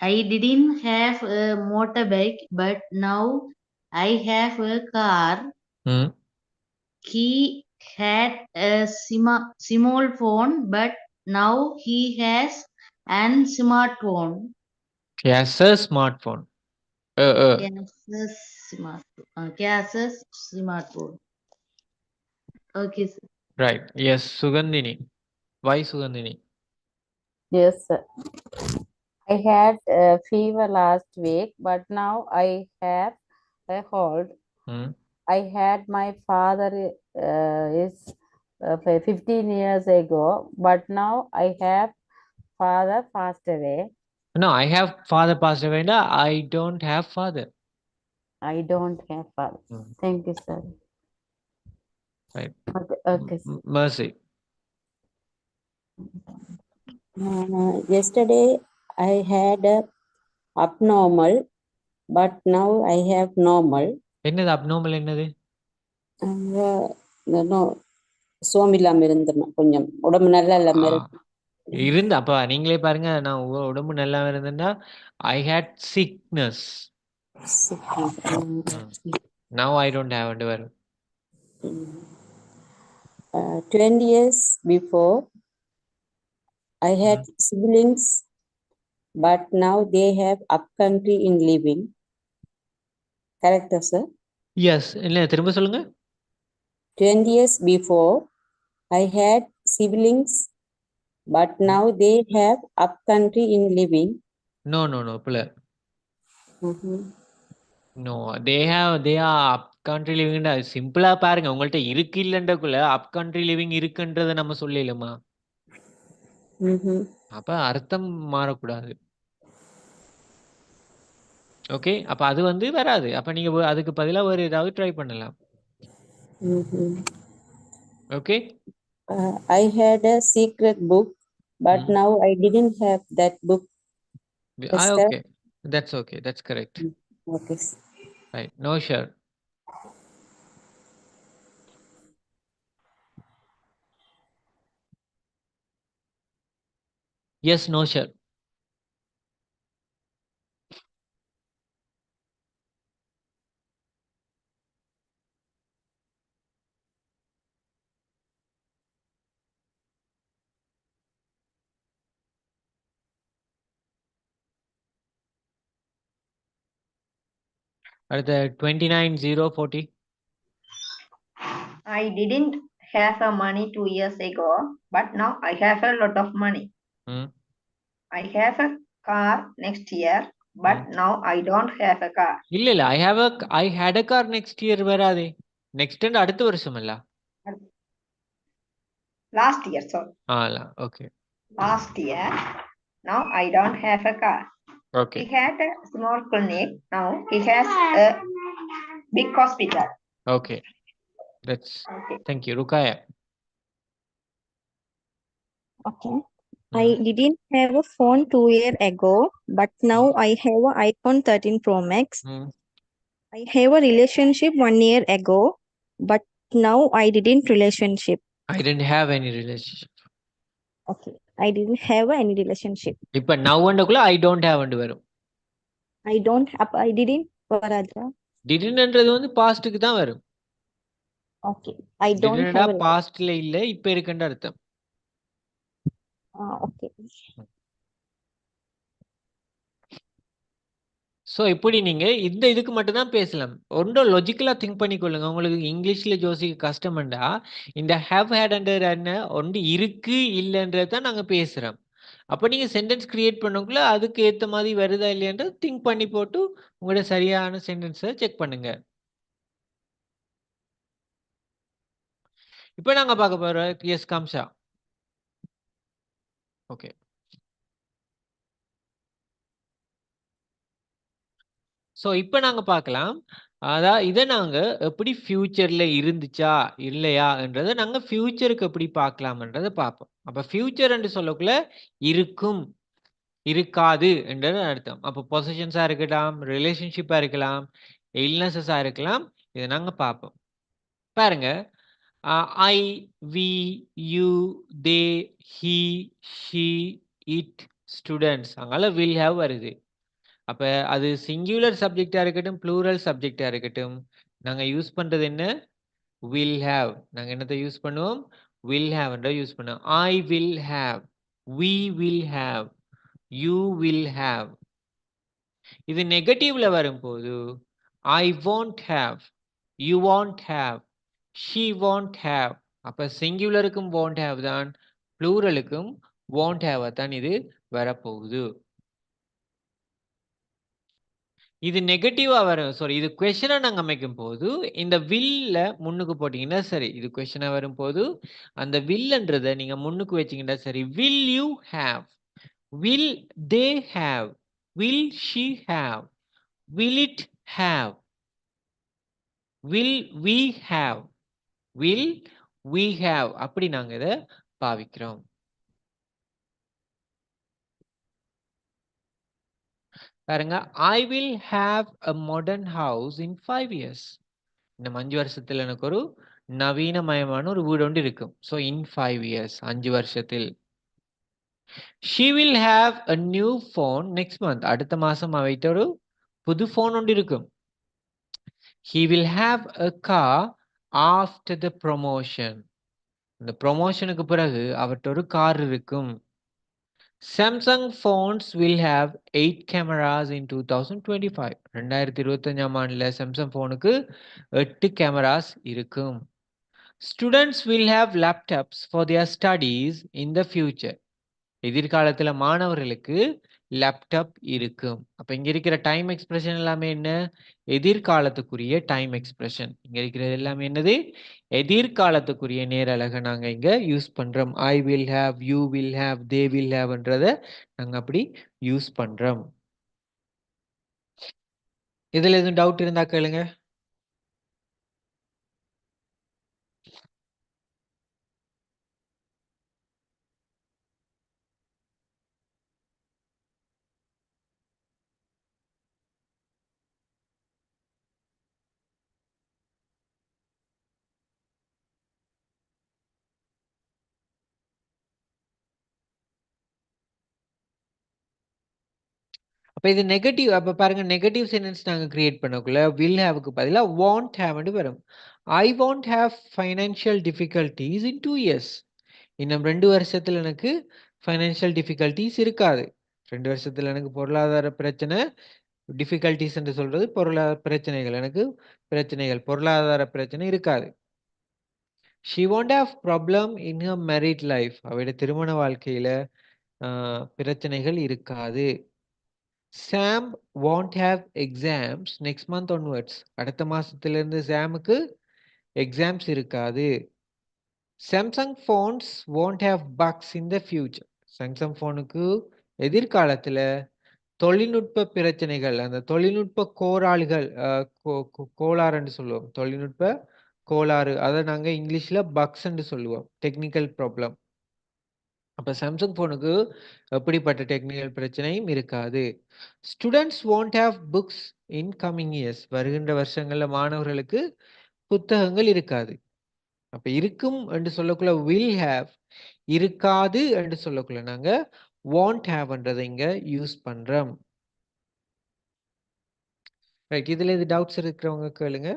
[SPEAKER 15] I didn't have a motorbike, but now I have a car. He had a small phone, but now he has an smartphone.
[SPEAKER 1] He has a smartphone.
[SPEAKER 15] Yes, a smartphone. Okay, sir.
[SPEAKER 1] Right. Yes, Sugandhini. Why Sugandhini?
[SPEAKER 10] Yes, sir. I had a fever last week, but now I have a cold. I had my father is 15 years ago, but now I have father passed away.
[SPEAKER 1] No, I have father passed away. No, I don't have father.
[SPEAKER 10] I don't have father. Thank you, sir.
[SPEAKER 1] Right.
[SPEAKER 10] Okay.
[SPEAKER 1] Mercy.
[SPEAKER 10] Yesterday I had a abnormal, but now I have normal.
[SPEAKER 1] என்னது abnormal என்னது?
[SPEAKER 10] சோமில்லாம இருந்தேன் கொஞ்சம் உடம்பு நல்லா இல்லாம
[SPEAKER 1] இருந்து அப்ப நீங்களே பாருங்க நான் உடம்பு நல்லா இருந்தேன்னா I had sickness. Now I don't have underwear.
[SPEAKER 10] 20 years before I had siblings, but now they have upcountry in living. Correct, sir?
[SPEAKER 1] Yes. இல்ல திரும்ப சொல்லுங்க.
[SPEAKER 10] 20 years before I had siblings, but now they have upcountry in living.
[SPEAKER 1] No, பிள்ளை. No, they are up country living. சிம்பிளா பாருங்க, உங்கள்ட்ட இருக்கு இல்லன்றக்குள்ள அப் country living இருக்குன்றத நம்ம சொல்லலாமா? அப்ப அர்த்தம் மாறக்கூடாது. ஓகே, அப்ப அது வந்து வராது. அப்ப நீங்க அதுக்கு பதிலா வேற ஏதாவது ட்ரை பண்ணலாம். Okay.
[SPEAKER 10] I had a secret book, but now I didn't have that book.
[SPEAKER 1] Okay, that's okay. That's correct.
[SPEAKER 10] Okay.
[SPEAKER 1] Right. No, sure. Yes, no, sure. At the 29,040.
[SPEAKER 16] I didn't have a money 2 years ago, but now I have a lot of money. I have a car next year, but now I don't have a car.
[SPEAKER 1] இல்ல I had a car next year வராதே. Next and அடுத்த வருஷம் இல்ல.
[SPEAKER 16] Last year, sorry.
[SPEAKER 1] Okay.
[SPEAKER 16] Last year, now I don't have a car.
[SPEAKER 1] Okay.
[SPEAKER 16] He had a small clinic, now he has a big hospital.
[SPEAKER 1] Okay. That's okay. Thank you. Rukaya.
[SPEAKER 11] Okay. I didn't have a phone 2 years ago, but now I have an iPhone 13 Pro Max. I have a relationship 1 year ago, but now I didn't relationship.
[SPEAKER 1] I didn't have any relationship.
[SPEAKER 11] Okay. I didn't have any relationship.
[SPEAKER 1] இப்ப now ண்டக்குள்ள I don't have ண்டு வரும்.
[SPEAKER 11] I didn't வராதா?
[SPEAKER 1] Didn't வந்து பாஸ்ட்க்கு தான் வரும்.
[SPEAKER 11] Okay. I don't have a
[SPEAKER 1] பாஸ்ட்ல இல்ல, இப்ப இருக்குன்ற அர்த்தம்.
[SPEAKER 11] Okay.
[SPEAKER 1] ஸோ இப்படி நீங்க இந்த இதுக்கு மட்டும் தான் பேசலாம். ஒன்றும் லாஜிக்கலா திங்க் பண்ணிக்கொள்ளுங்க. உங்களுக்கு இங்கிலீஷ்ல ஜோசிக்க கஷ்டம்டா இந்த ஹேவ் ஹேட் அண்டர் என்ன ஒன்று இருக்கு இல்லைன்றது தான் நாங்கள் பேசுகிறோம். அப்போ நீங்கள் சென்டென்ஸ் கிரியேட் பண்ணக்குள்ள அதுக்கு ஏற்ற மாதிரி வருதா இல்லையன்றது திங்க் பண்ணி போட்டு உங்களோட சரியான சென்டென்ஸை செக் பண்ணுங்க. இப்போ நாங்கள் பார்க்க போகிறோம் எஸ் கம்ஷா. ஓகே. ஸோ இப்போ நாங்கள் பார்க்கலாம். அதான் இதை நாங்கள் எப்படி ஃபியூச்சரில் இருந்துச்சா இல்லையான்றதை நாங்கள் ஃபியூச்சருக்கு எப்படி பார்க்கலாம்ன்றதை பார்ப்போம். அப்போ ஃபியூச்சர்ன்னு சொல்லக்குள்ள இருக்கும் இருக்காது என்றது அர்த்தம். அப்போ பொசிஷன்ஸாக இருக்கலாம், ரிலேஷன்ஷிப்பாக இருக்கலாம், இல்னஸஸாக இருக்கலாம். இதை நாங்கள் பார்ப்போம். பாருங்க, I, we, you, they, he, she, it, students அங்கால வில் ஹேவ் வருது. அப்போ அது சிங்குலர் சப்ஜெக்டாக இருக்கட்டும், ப்ளூரல் சப்ஜெக்டாக இருக்கட்டும், நாங்கள் யூஸ் பண்ணுறது என்ன? Will have. நாங்கள் என்னத்தை யூஸ் பண்ணுவோம்? வில் ஹேவ்ன்ற யூஸ் பண்ணுவோம். I will have, we will have, you will have. இது நெகட்டிவ்ல வரும்போது I won't have, you won't have, she won't have. அப்போ சிங்குலருக்கும் வாண்ட் ஹேவ் தான், ப்ளூரலுக்கும் வாண்ட் ஹேவ் தான் இது வரப்போகுது. இது நெகட்டிவா வரும். சாரி, இது கொஸ்டினா நாங்கள் அமைக்கும் போது இந்த வில்ல முன்னுக்கு போட்டீங்கன்னா சரி. இது கொஸ்டினா வரும்போது அந்த வில்ன்றதை நீங்க முன்னுக்கு வச்சீங்கன்னா சரி. Will you have, will they have, will she have, will it have, will we have, will we have. அப்படி நாங்க இதை பாவிக்கிறோம். பாருங்க, I will have a modern house in 5 years. இந்த 5 வருஷத்தில் எனக்கு ஒரு நவீனமயமான ஒரு வீடு ஒன்று இருக்கும். ஸோ இன் 5 years, 5 வருஷத்தில். She will have a new phone next month. அடுத்த மாதம் அவைட்ட ஒரு புது ஃபோன் ஒன்று இருக்கும். He will have a car after the promotion. இந்த ப்ரொமோஷனுக்கு பிறகு அவர்கிட்ட ஒரு கார் இருக்கும். Samsung phones will have 8 cameras in 2025. 2025 ஆண்டுல சாம்சங் போனுக்கு 8 கேமராஸ் இருக்கும். Students will have laptops for their studies in the future. எதிர்காலத்துல மாணவர்களுக்கு லேப்டாப் இருக்கும். அப்ப இங்க இருக்கிற டைம் எக்ஸ்பிரஷன் எல்லாமே என்ன? எதிர்காலத்துக்குரிய டைம் எக்ஸ்பிரஷன். இங்க இருக்கிறது எல்லாமே என்னது? எதிர்காலத்துக்குரிய நேர அலகை நாங்க இங்க யூஸ் பண்றோம். I will have, you will have, they will ஹேவ்ன்றத நாங்க அப்படி யூஸ் பண்றோம். இதுல எதுவும் டவுட் இருந்தா கேளுங்க. அப்ப இது நெகட்டிவ். அப்ப பாருங்க, நெகட்டிவ் சென்டென்ஸ் நாங்க கிரியேட் பண்ணக்குள்ள வில் ஹேவுக்கு பதிலா வாண்ட் ஹேவ்னு வரும். ஐ won't have financial difficulties in 2 years. இன்னும் 2 வருஷத்துல எனக்கு ஃபைனான்சியல் டிஃபிகல்டிஸ் இருக்காது. 2 வருஷத்துல எனக்கு பொருளாதார பிரச்சனை, டிஃபிகல்டிஸ் என்று சொல்றது பொருளாதார பிரச்சனைகள், எனக்கு பிரச்சனைகள், பொருளாதார பிரச்சனை இருக்காது. She won't have problem in her married life. அவருடைய திருமண வாழ்க்கையில பிரச்சனைகள் இருக்காது. சாம் won't have exams next month onwards. அடுத்த மாசத்திலிருந்து சாமுக்கு எக்ஸாம்ஸ் இருக்காது. Samsung phones won't have bugs in the future. Samsung போனுக்கு எதிர்காலத்துல தொழில்நுட்ப பிரச்சனைகள், அந்த தொழில்நுட்ப கோளாறுகள், கோளாறுன்னு சொல்லுவோம். தொழில்நுட்ப கோளாறு, அதை நாங்க இங்கிலீஷ்ல பக்ஸ் என்று சொல்லுவோம். Technical problem. அப்ப சாம்சங் போனுக்கு எப்படிப்பட்ட டெக்னிக்கல் பிரச்சனையும் இருக்காது. Students won't have books in coming years. வருகின்ற வருஷங்கள்ல மாணவர்களுக்கு புத்தகங்கள் இருக்காது. அப்ப இருக்கும் என்று சொல்லக்குள்ள will have, இருக்காது என்று சொல்லக்குள்ள நாங்க won't haveன்றதை இங்க யூஸ் பண்றோம். ரைட், இதுல இது டவுட்ஸ் இருக்கிறவங்க கேளுங்க.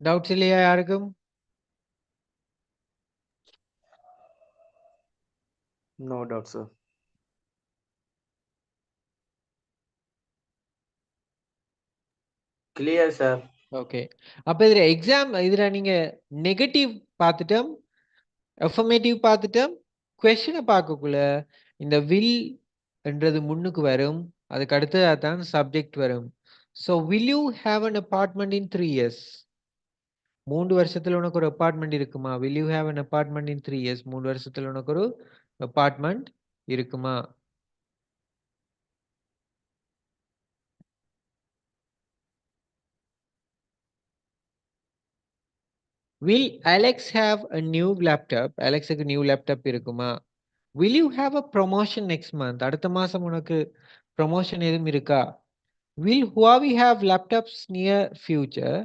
[SPEAKER 1] டவுட்ஸ் இல்லையா யாருக்கும்?
[SPEAKER 14] No doubt, sir. Clear, sir.
[SPEAKER 1] Okay. அப்ப இதுல எக்ஸாம், இதுல நீங்க நெகட்டிவ் பார்த்துட்டோம், அஃபர்மேட்டிவ் பார்த்துட்டோம். கொஸ்டினை பார்க்கக்குள்ள இந்த வில் என்றது முன்னுக்கு வரும், அதுக்கு அடுத்ததாக தான் சப்ஜெக்ட் வரும். So will you have an apartment in 3 years? 3 வருஷத்துல உனக்கு ஒரு அப்பார்ட்மெண்ட் இருக்குமா? Will you have an apartment in 3 years? 3 வருஷத்துல உனக்கு ஒரு அப்பார்ட்மெண்ட் இருக்குமா? Will Alex have a new laptop? அலெக்ஸுக்கு நியூ லேப்டாப் இருக்குமா? Will you have a promotion next month? அடுத்த மாசம் உனக்கு ப்ரொமோஷன் எதுவும் இருக்கா? வில் Huawei have laptops near future?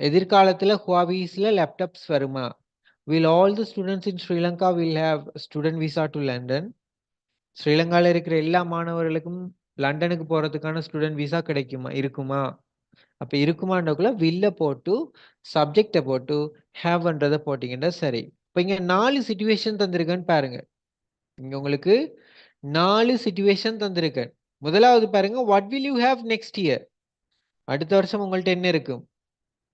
[SPEAKER 1] எதிர்காலத்துல Huawei's-ல லேப்டாப்ஸ் வருமா? Will all the students in Sri Lanka will have student visa to London? ஸ்ரீலங்கால இருக்கிற எல்லா மாணவர்களுக்கும் லண்டனுக்கு போறதுக்கான ஸ்டூடெண்ட் விசா கிடைக்குமா, இருக்குமா? அப்ப இருக்குமான்றக்குள்ள வில்ல போட்டு சப்ஜெக்டை போட்டு ஹேவ்ன்றதை போட்டீங்கன்னா சரி. இப்ப இங்க 4 சிச்சுவேஷன் தந்திருக்கேன்னு பாருங்க. இங்க உங்களுக்கு 4 சிச்சுவேஷன் தந்திருக்கேன். முதலாவது பாருங்க, what will you have next year? அடுத்த வருஷம் உங்கள்ட்ட என்ன இருக்கும்?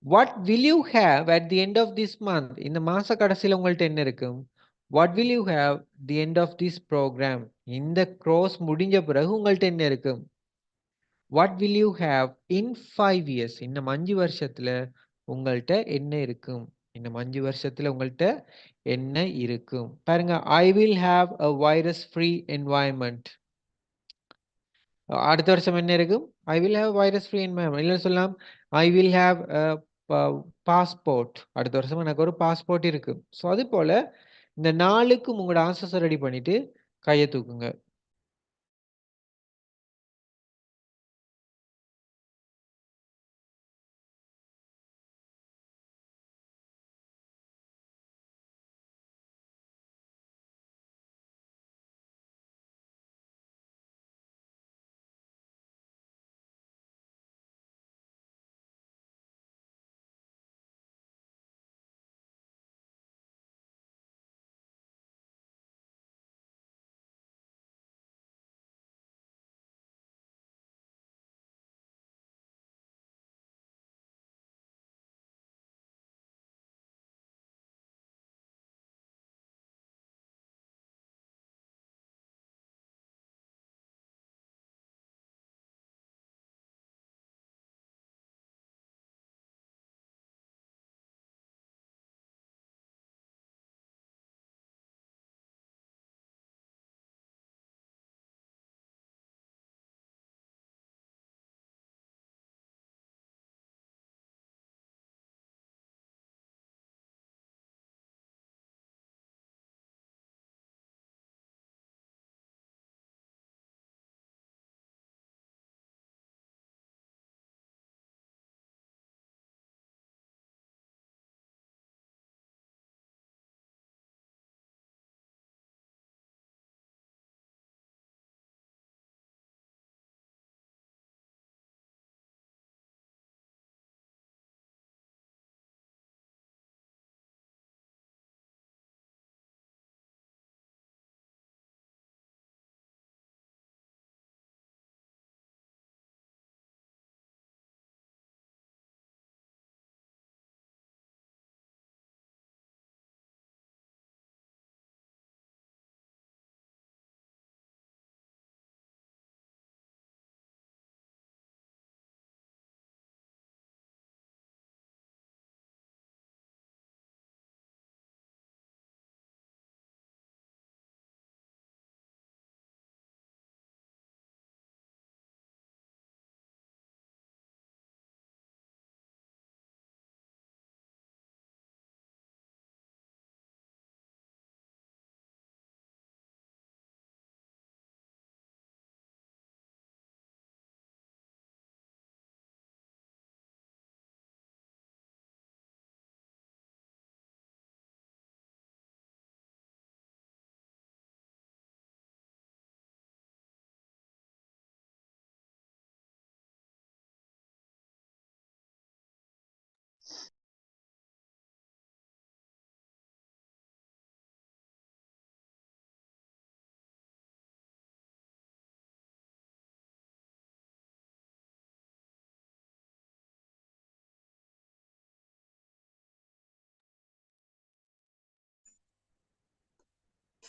[SPEAKER 1] What will you have at the end of this month? இந்த மாச கடைசியில உங்கள்ட்ட என்ன இருக்கும்? What will you have the end of this programme? இந்த கோர்ஸ் முடிஞ்ச பிறகு உங்கள்ட்ட என்ன இருக்கும்? What will you have in 5 years? இன்னும் 5 வருஷத்துல உங்கள்ட்ட என்ன இருக்கும்? இன்னும் 5 வருஷத்துல உங்கள்ட்ட என்ன இருக்கும்? பாருங்க, I will have a virus free environment. அடுத்த வருஷம் என்ன இருக்கும்? ஐ will have virus free environment. இல்லை சொல்லலாம், ஐ வில் ஹேவ் பாஸ்போர்ட். அடுத்த வருஷம் எனக்கு ஒரு பாஸ்போர்ட் இருக்கும். ஸோ அது போல இந்த 4க்கும் உங்களோட ஆன்சர்ஸை ரெடி பண்ணிட்டு கையை தூக்குங்க.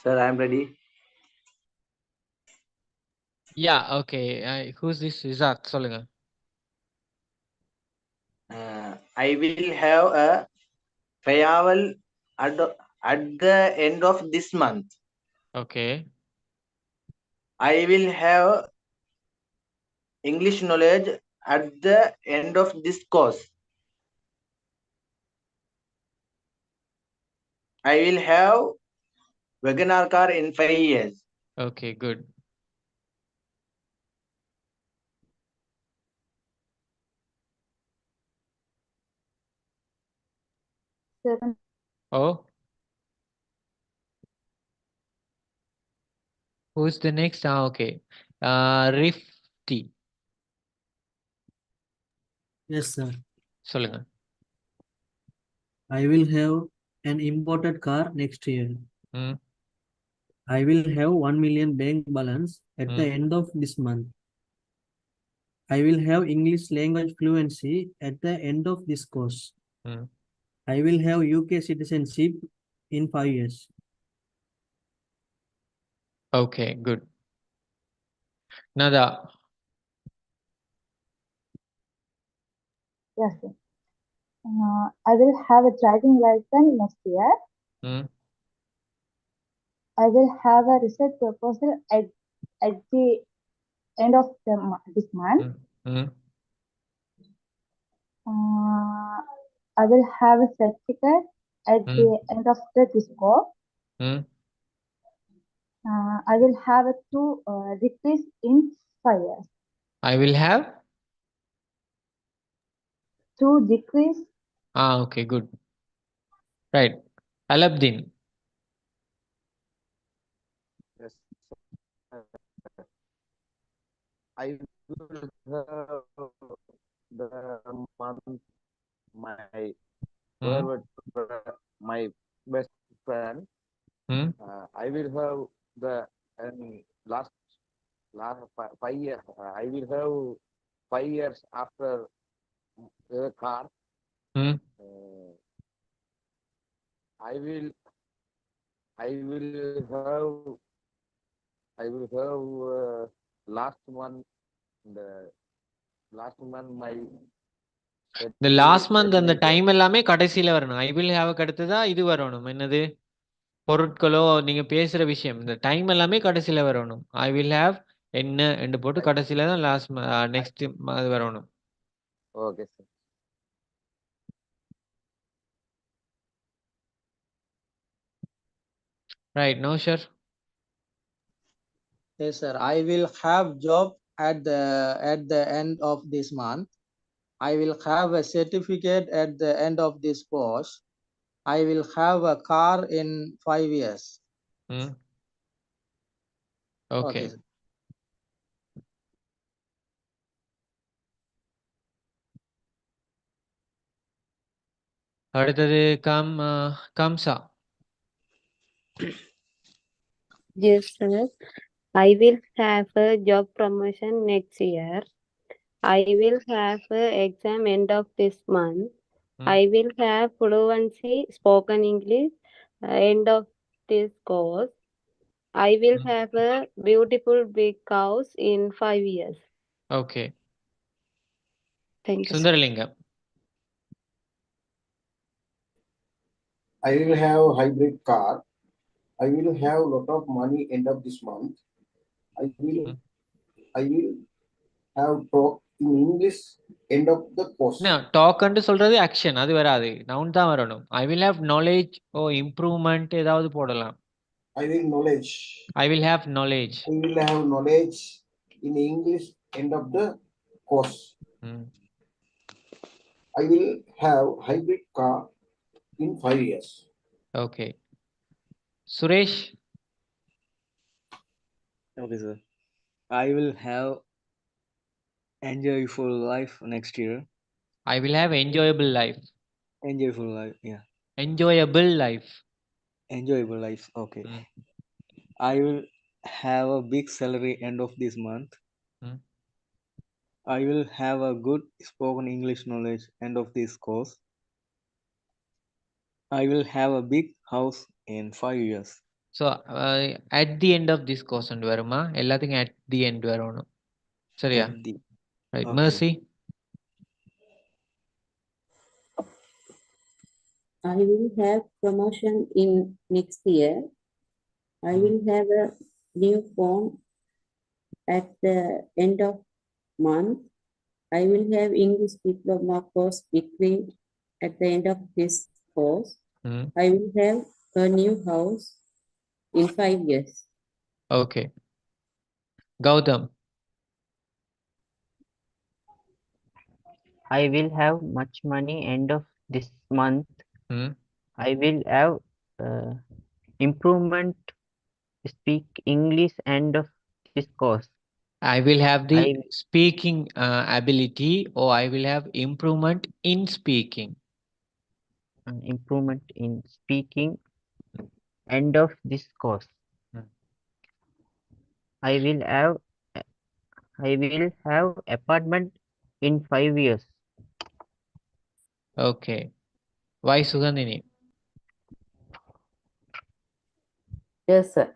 [SPEAKER 14] Sir, I'm ready.
[SPEAKER 1] Yeah, okay. Who's this? Izzat, சொல்லுங்க.
[SPEAKER 14] I will have a travel at the end of this month.
[SPEAKER 1] Okay.
[SPEAKER 14] I will have English knowledge at the end of this course. I will have Wagoner car in 5 years.
[SPEAKER 1] Okay, good.
[SPEAKER 9] Seven.
[SPEAKER 1] Oh. Who's the next? Okay. Rifty.
[SPEAKER 6] Yes, sir.
[SPEAKER 1] சொல்லுங்க.
[SPEAKER 6] I will have an imported car next year.
[SPEAKER 1] Hmm.
[SPEAKER 6] I will have 1 million bank balance at the
[SPEAKER 1] Hmm.
[SPEAKER 6] end of this month. I will have English language fluency at the end of this course.
[SPEAKER 1] Hmm.
[SPEAKER 6] I will have UK citizenship in 5 years.
[SPEAKER 1] Okay, good. Nada.
[SPEAKER 9] Yes, sir. I will have a driving license next year.
[SPEAKER 1] Hmm.
[SPEAKER 9] I will have a research proposal at the end of this month.
[SPEAKER 1] Hmm.
[SPEAKER 9] I will have a certificate at the end of this course.
[SPEAKER 1] Hmm.
[SPEAKER 9] I will have 2 degrees in 5 years.
[SPEAKER 1] I will have
[SPEAKER 9] 2 degrees.
[SPEAKER 1] Okay, good. Right. Alabdin.
[SPEAKER 7] Yes. I will have the month my favorite my best friend.
[SPEAKER 1] Hmm.
[SPEAKER 7] I will have the last 5 years. I will have 5 years after the car.
[SPEAKER 1] Hmm.
[SPEAKER 7] I will have last month my
[SPEAKER 1] இந்த last month அந்த time எல்லாமே கடைசியில வரணும். ஐ will have அடுத்ததா இது வரணும். என்னது? பொருட்களோ நீங்க பேசுற விஷயம். இந்த டைம் எல்லாமே கடைசியில வரணும். ஐ வில் ஹேவ் என்ன என்று போட்டு கடைசியில தான் லாஸ்ட் நெக்ஸ்ட் அது வரணும்.
[SPEAKER 7] Okay, sir.
[SPEAKER 1] Right, no sure.
[SPEAKER 12] Yes, sir. I will have job at the end of this month. I will have a certificate at the end of this course. I will have a car in 5 years.
[SPEAKER 1] Hmm. Okay.
[SPEAKER 12] sir.
[SPEAKER 1] அடுத்தது கம்சா.
[SPEAKER 4] Yes, sir. I will have a job promotion next year. I will have a exam end of this month. I will have fluency spoken English end of this course. I will have a beautiful big house in 5 years.
[SPEAKER 1] Okay.
[SPEAKER 4] Thank you, sir.
[SPEAKER 1] Sundaralingam.
[SPEAKER 3] I will have hybrid car. I will have lot of money end of this month. I will have talk in English end of the course.
[SPEAKER 1] டாக்ன்னு சொல்றது action, அது வராது. Noun தான் வரணும். ஐ will have knowledge improvement ஏதாவது போடலாம்.
[SPEAKER 3] I will knowledge.
[SPEAKER 1] I will have knowledge.
[SPEAKER 3] I will have knowledge in English end of the course. I will have hybrid car in 5 years.
[SPEAKER 1] Okay. Suresh.
[SPEAKER 5] Okay, sir. I will have enjoyable life next year.
[SPEAKER 1] I will have enjoyable life.
[SPEAKER 5] Enjoyable life, yeah.
[SPEAKER 1] Enjoyable life.
[SPEAKER 5] Enjoyable life, okay. I will have a big salary end of this month. I will have a good spoken English knowledge end of this course. I will have a big house in 5 years.
[SPEAKER 1] So at the end of this question வருமா எல்லாத்துக்கும் at the end வரணும் சரியா
[SPEAKER 5] At the
[SPEAKER 1] right
[SPEAKER 5] okay.
[SPEAKER 1] Mercy
[SPEAKER 10] I will have promotion in next year. I will have a new phone at the end of month. I will have English diploma course degree at the end of this course. I will have a new house in 5 years.
[SPEAKER 1] okay Gautam
[SPEAKER 17] I will have much money end of this month. I will have improvement speak English end of this course.
[SPEAKER 1] I will have the
[SPEAKER 17] I
[SPEAKER 1] speaking ability or I will have improvement in speaking
[SPEAKER 17] improvement in speaking end of this course. I will have apartment in 5 years.
[SPEAKER 1] okay why Sugandhini
[SPEAKER 10] Yes, sir.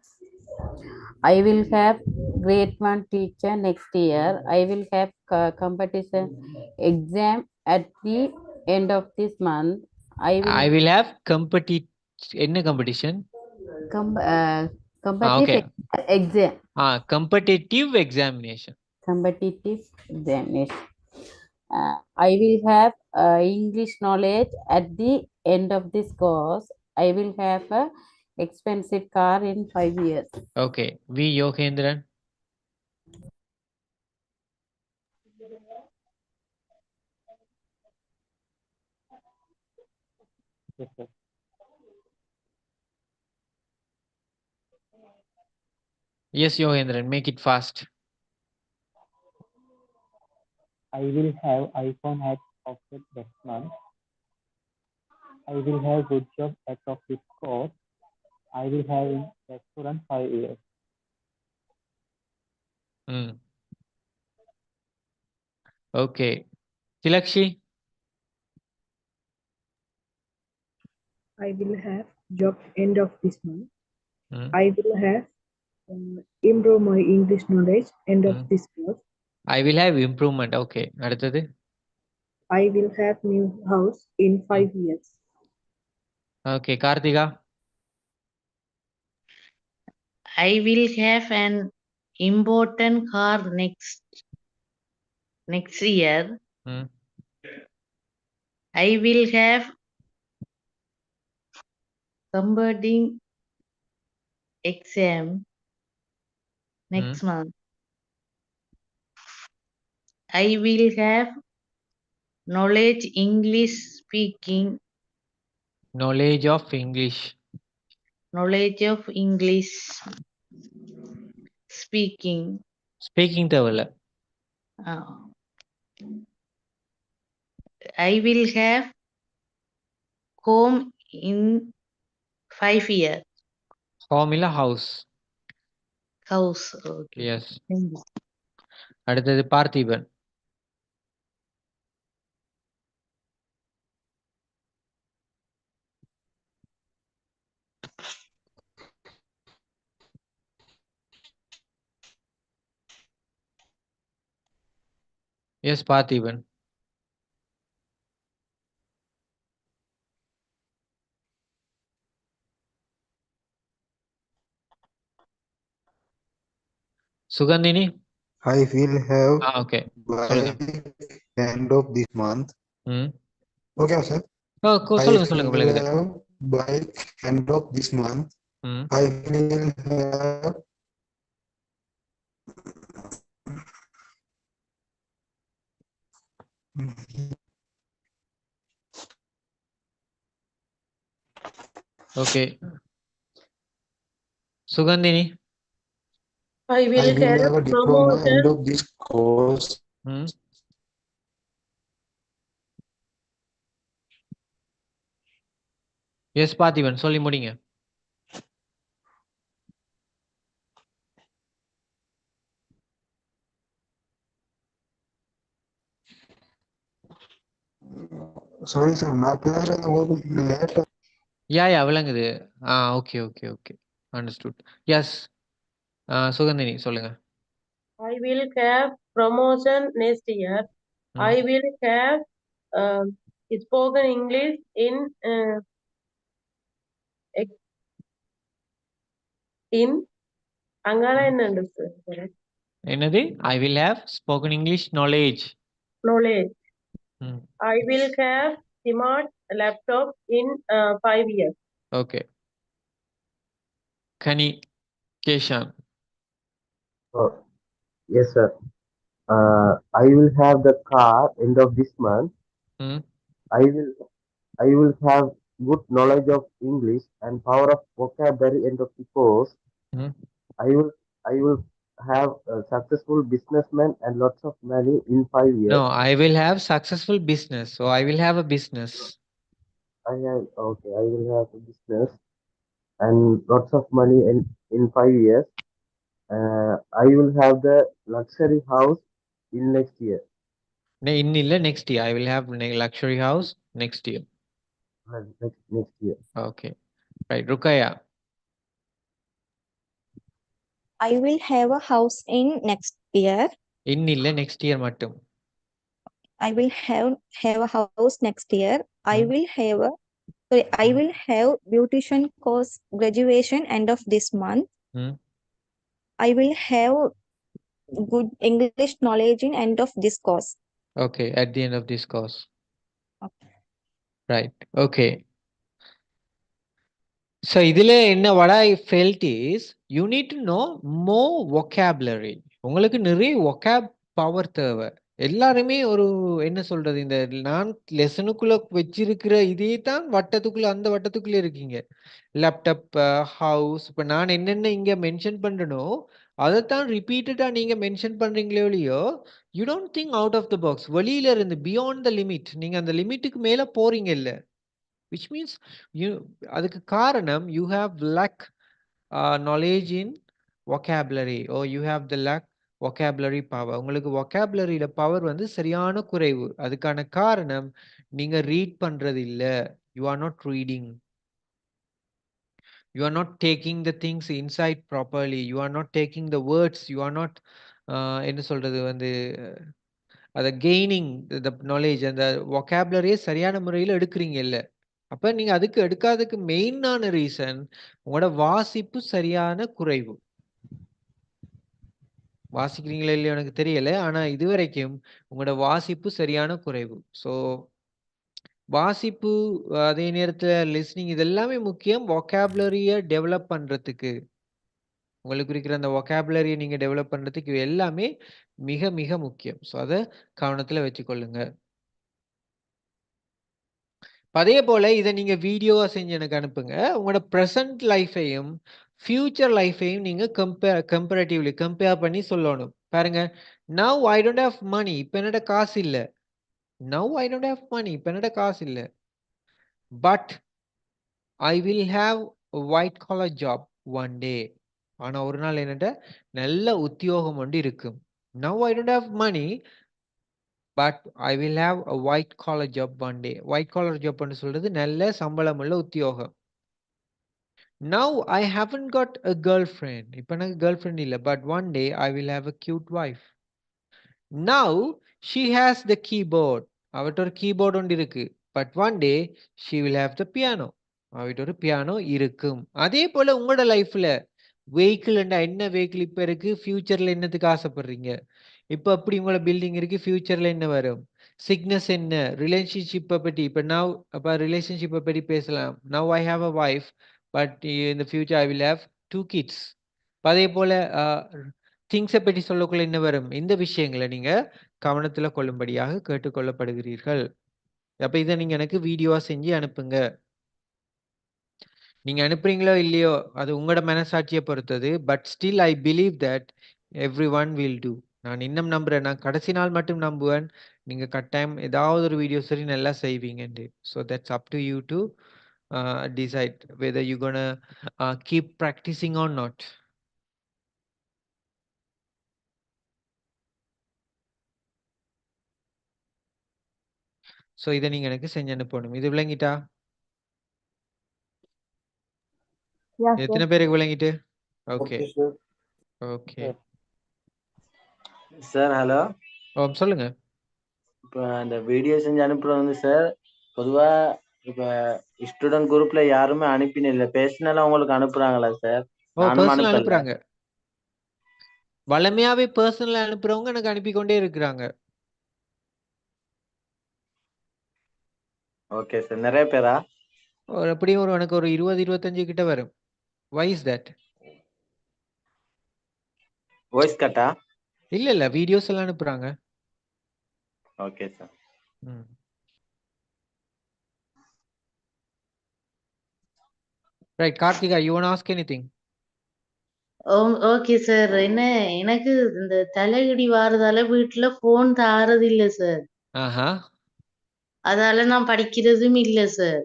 [SPEAKER 10] I will have grade 1 teacher next year. I will have competition exam at the end of this month.
[SPEAKER 1] I will have என்ன competition
[SPEAKER 10] competitive exam.
[SPEAKER 1] Competitive examination.
[SPEAKER 10] Competitive examination. I will have English knowledge at the end of this course. I will have a expensive car in 5 years.
[SPEAKER 1] Okay, V. Yogendran.
[SPEAKER 18] Yes, sir.
[SPEAKER 1] Yes, Yogendran, make it fast.
[SPEAKER 18] I will have iPhone at Oxford next month. I will have good job at of this course. I will have in restaurant 5 years.
[SPEAKER 1] Okay. Tilakshi.
[SPEAKER 13] I will have job end of this month. I will have improve my English knowledge end of this course.
[SPEAKER 1] I will have improvement. Okay. அடுத்தது
[SPEAKER 13] I will have new house in 5 years.
[SPEAKER 1] Okay, Karthika.
[SPEAKER 15] I will have an important car next year. I will have competing exam next month. I will have knowledge English speaking.
[SPEAKER 1] Knowledge of English.
[SPEAKER 15] Knowledge of English speaking.
[SPEAKER 1] Speaking தேவையில்ல.
[SPEAKER 15] I will have home in 5 years.
[SPEAKER 1] Home இல்ல house.
[SPEAKER 15] House. Okay.
[SPEAKER 1] Yes. அடுத்தது Parthiban. Yes, Parthiban. Sugandhini?
[SPEAKER 19] I will have
[SPEAKER 1] okay.
[SPEAKER 19] by end of this month. Okay, sir.
[SPEAKER 1] சொல்லுங்க
[SPEAKER 19] I will have by end of this month. I will have
[SPEAKER 1] Okay. Sugandhini?
[SPEAKER 8] I will have
[SPEAKER 19] a diploma end of this course.
[SPEAKER 1] Yes, Parthiban, சொல்லி முடிங்க.
[SPEAKER 19] Sorry, sir. நான் பேசுறது உங்களுக்கு லேட்டா
[SPEAKER 1] விளங்குது. Okay. Understood. S, Suganthini சொல்லுங்க.
[SPEAKER 8] I will have promotion next year. I will have spoken English in அங்கால என்ன சார்?
[SPEAKER 1] என்னது? I will have spoken English knowledge.
[SPEAKER 8] Knowledge. I will have smart laptop in 5 years.
[SPEAKER 1] Okay. Kani Keshan.
[SPEAKER 20] Oh, yes, sir. I will have the car end of this month. I will have good knowledge of English and power of vocabulary end of the course. I will have a successful businessman and lots of money in 5 years.
[SPEAKER 1] No, I will have successful business. So I will have a business.
[SPEAKER 20] I will have a business and lots of money in 5 years. I will have the luxury house in next year.
[SPEAKER 1] Next year. I will have luxury house next year.
[SPEAKER 20] Next year.
[SPEAKER 1] Okay. Right. Rukaya.
[SPEAKER 11] I will have a house in next year.
[SPEAKER 1] Next year mattum.
[SPEAKER 11] I will have a house next year. I will have beautician course graduation end of this month. I will have good English knowledge in end of this course.
[SPEAKER 1] Okay, at the end of this course.
[SPEAKER 11] Okay.
[SPEAKER 1] Right. Okay. So idile what I felt is you need to know more vocabulary. உங்களுக்கு நிறைய vocab power தேவை. எல்லாருமே ஒரு என்ன சொல்றது, இந்த நான் லெசனுக்குள்ள வச்சிருக்கிற இதே தான் வட்டத்துக்குள்ள, அந்த வட்டத்துக்குள்ள இருக்கீங்க. லேப்டாப், ஹவுஸ், இப்ப நான் என்னென்ன இங்க மென்ஷன் பண்றனோ அதைத்தான் ரிப்பீட்டடா நீங்க மென்ஷன் பண்றீங்களோ இல்லையோ, you don't think out of the box. வெளியில இருந்து பியாண்ட் த லிமிட், நீங்க அந்த லிமிட்டுக்கு மேல போறீங்க இல்ல. which means அதுக்கு காரணம் you have lack knowledge in vocabulary or you have the lack vocabulary power. உங்களுக்கு vocabularyல பவர் வந்து சரியான குறைவு. அதுக்கான காரணம் நீங்க ரீட் பண்றது இல்ல. you are not reading. You are not taking the things inside properly. You are not taking the words. You are not என்ன சொல்றது வந்து அதை கெய்னிங் த நாலேஜ், அந்த vocabularyயை சரியான முறையில் எடுக்கிறீங்க இல்லை. அப்ப நீங்க அதுக்கு எடுக்காததுக்கு மெயினான ரீசன் உங்களோட வாசிப்பு சரியான குறைவு. வாசிக்கிறீங்களா இல்லையோ எனக்கு தெரியல, ஆனா இதுவரைக்கும் உங்களோட வாசிப்பு சரியான குறைவு. ஸோ வாசிப்பு, அதே நேரத்துல லிஸ்னிங், இது எல்லாமே முக்கியம் vocabularyயை டெவலப் பண்றதுக்கு. உங்களுக்கு இருக்கிற அந்த vocabularyயை நீங்க டெவலப் பண்றதுக்கு எல்லாமே மிக மிக முக்கியம். ஸோ அதை கவனத்துல வச்சுக்கொள்ளுங்க. அதே போல இதை நீங்க வீடியோவா செஞ்சு எனக்கு அனுப்புங்க. உங்களோட ப்ரெசன்ட் லைஃபையும் ஃபியூச்சர் லைஃபையும் நீங்க கம்பேர் பண்ணி சொல்லணும். பாருங்க, now I don't have money, இப்ப என்னோட காசு இல்லை. Now I don't have money, இப்ப என்னோட காசு இல்லை. But I will have white collar job one day, ஆனா ஒரு நாள் என்னட்ட நல்ல உத்தியோகம் ஒன்று இருக்கும். Now I don't have money but I will have a white collar job one day. White collar job ன்னு சொல்றது நல்ல சம்பளம் உள்ள உத்தியோகம். Now I haven't got a girlfriend. இப்ப எனக்கு girlfriend இல்ல, but one day I will have a cute wife. Now she has the keyboard. அவட்ட ஒரு கீபோர்ட் ஒன்று இருக்கு. But one day she will have the piano. அவட்ட ஒரு பியானோ இருக்கும். அதே போல உங்களோட லைஃப்ல வெஹிக்கிள் என்ன வெஹிக்கிள் இப்ப இருக்கு, ஃபியூச்சர்ல என்னத்துக்கு ஆசைப்படுறீங்க? இப்போ அப்படி உங்களோட பில்டிங் இருக்கு, ஃபியூச்சர்ல என்ன வரும்? சிக்னஸ் என்ன? ரிலேஷன்ஷிப்பை பற்றி, இப்போ நவ் அப்போ ரிலேஷன்ஷிப்பை பற்றி பேசலாம். Now I have a wife but in the future I will have 2 kids. அதே போல திங்ஸை பற்றி சொல்லக்குள்ள என்ன வரும்? இந்த விஷயங்களை நீங்க கவனத்தில் கொள்ளும்படியாக கேட்டுக்கொள்ளப்படுகிறீர்கள். அப்ப இதை நீங்க எனக்கு வீடியோவா செஞ்சு அனுப்புங்க. நீங்க அனுப்புறீங்களோ இல்லையோ அது உங்களோட மனசாட்சியை பொறுத்தது. But still I believe that every one will do. நான் இன்னும் நம்புறேன், நான் கடைசி நாள் மட்டும் நம்புவேன் நீங்க கட்டாயம் ஏதாவது ஒரு வீடியோ சரி நல்லா செய்வீங்கன்னு. So that's up to you to decide whether you gonna keep practising or not. So இதை நீங்க எனக்கு செஞ்சு அனுப்பணும். இது விளங்கிட்டா?
[SPEAKER 9] Yeah,
[SPEAKER 1] எத்தனை
[SPEAKER 9] sir.
[SPEAKER 1] பேருக்கு விளங்கிட்டு? Okay
[SPEAKER 3] Okay, sir.
[SPEAKER 1] Okay.
[SPEAKER 14] Sir hello.
[SPEAKER 1] சொல்லுங்க.
[SPEAKER 14] இப்போ அந்த வீடியோ செஞ்சு அனுப்புறது வந்து சார் பொதுவா இப்ப ஸ்டூடெண்ட் குரூப்ல யாருமே அனுப்பின இல்ல, பேசினாலும் உங்களுக்கு அனுப்புறாங்களா சார்? நானும்
[SPEAKER 1] பர்சனல்
[SPEAKER 14] அனுப்பல.
[SPEAKER 1] அனுப்புறாங்க. வளமையாவே பர்சனல் அனுப்புறவங்க எனக்கு அனுப்பிக்கொண்டே இருக்கிறாங்க.
[SPEAKER 14] Okay sir. நிறைய பேரா?
[SPEAKER 1] எப்படியும் எனக்கு ஒரு 20-25 கிட்ட வரும். Why is that?
[SPEAKER 14] வாய்ஸ் கட்டா?
[SPEAKER 1] இல்ல வீடியோஸ் எல்லாம் அனுப்புறாங்க.
[SPEAKER 14] Okay sir.
[SPEAKER 1] Right. Karthika, you want to ask anything?
[SPEAKER 15] Okay sir. என்ன எனக்கு இந்த தலையிடி வாரதால வீட்டுல போன் தாரது இல்ல சார். அதால நான் படிக்கிறதும் இல்ல சார்.